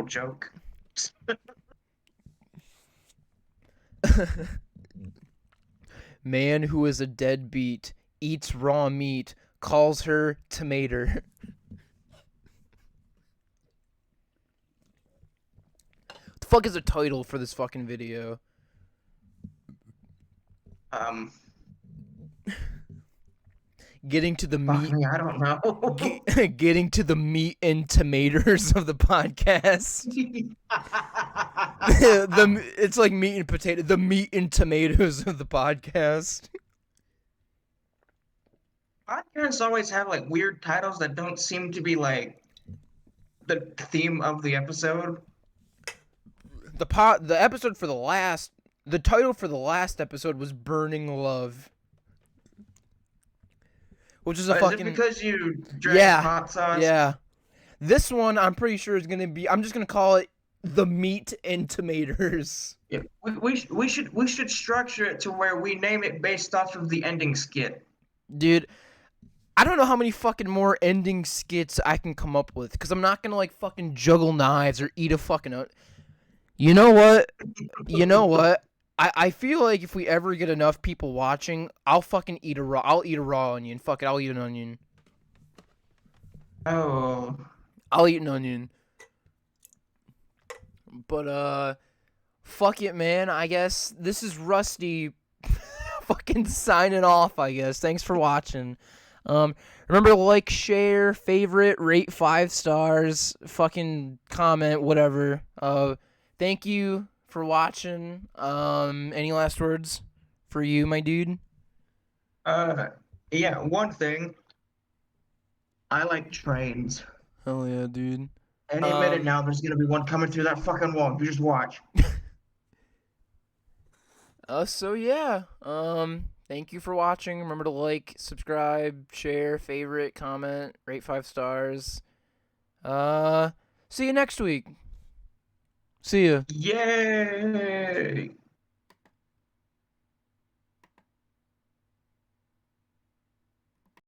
joke. Man who is a deadbeat, eats raw meat, calls her Tomater. What the fuck is the title for this fucking video? Um, Getting to the fuck meat. me, I don't know. Getting to the meat and tomatoes of the podcast. It's like meat and potato. The meat and tomatoes of the podcast. Podcasts always have like weird titles that don't seem to be like the theme of the episode. The episode for the title for the last episode was Burning Love. Which is a Is it fucking because you drank yeah, hot sauce? yeah. This one I'm pretty sure is gonna be. I'm just gonna call it the meat and tomatoes. Yeah. We should structure it to where we name it based off of the ending skit. Dude, I don't know how many fucking more ending skits I can come up with because I'm not gonna like fucking juggle knives or eat a fucking. You know what? You know what? I feel like if we ever get enough people watching, I'll fucking eat a raw. I'll eat a raw onion. Fuck it, I'll eat an onion. Oh, I'll eat an onion. But fuck it, man. I guess this is Rusty fucking signing off, I guess. Thanks for watching. Remember to like, share, favorite, rate 5 stars, fucking comment, whatever. Thank you for watching. Any last words for you, my dude? yeah. One thing, I like trains. Hell yeah, dude. Any minute now, there's gonna be one coming through that fucking wall. You just watch. So yeah. Thank you for watching. Remember to like, subscribe, share, favorite, comment, rate 5 stars. See you next week. See ya. Yay!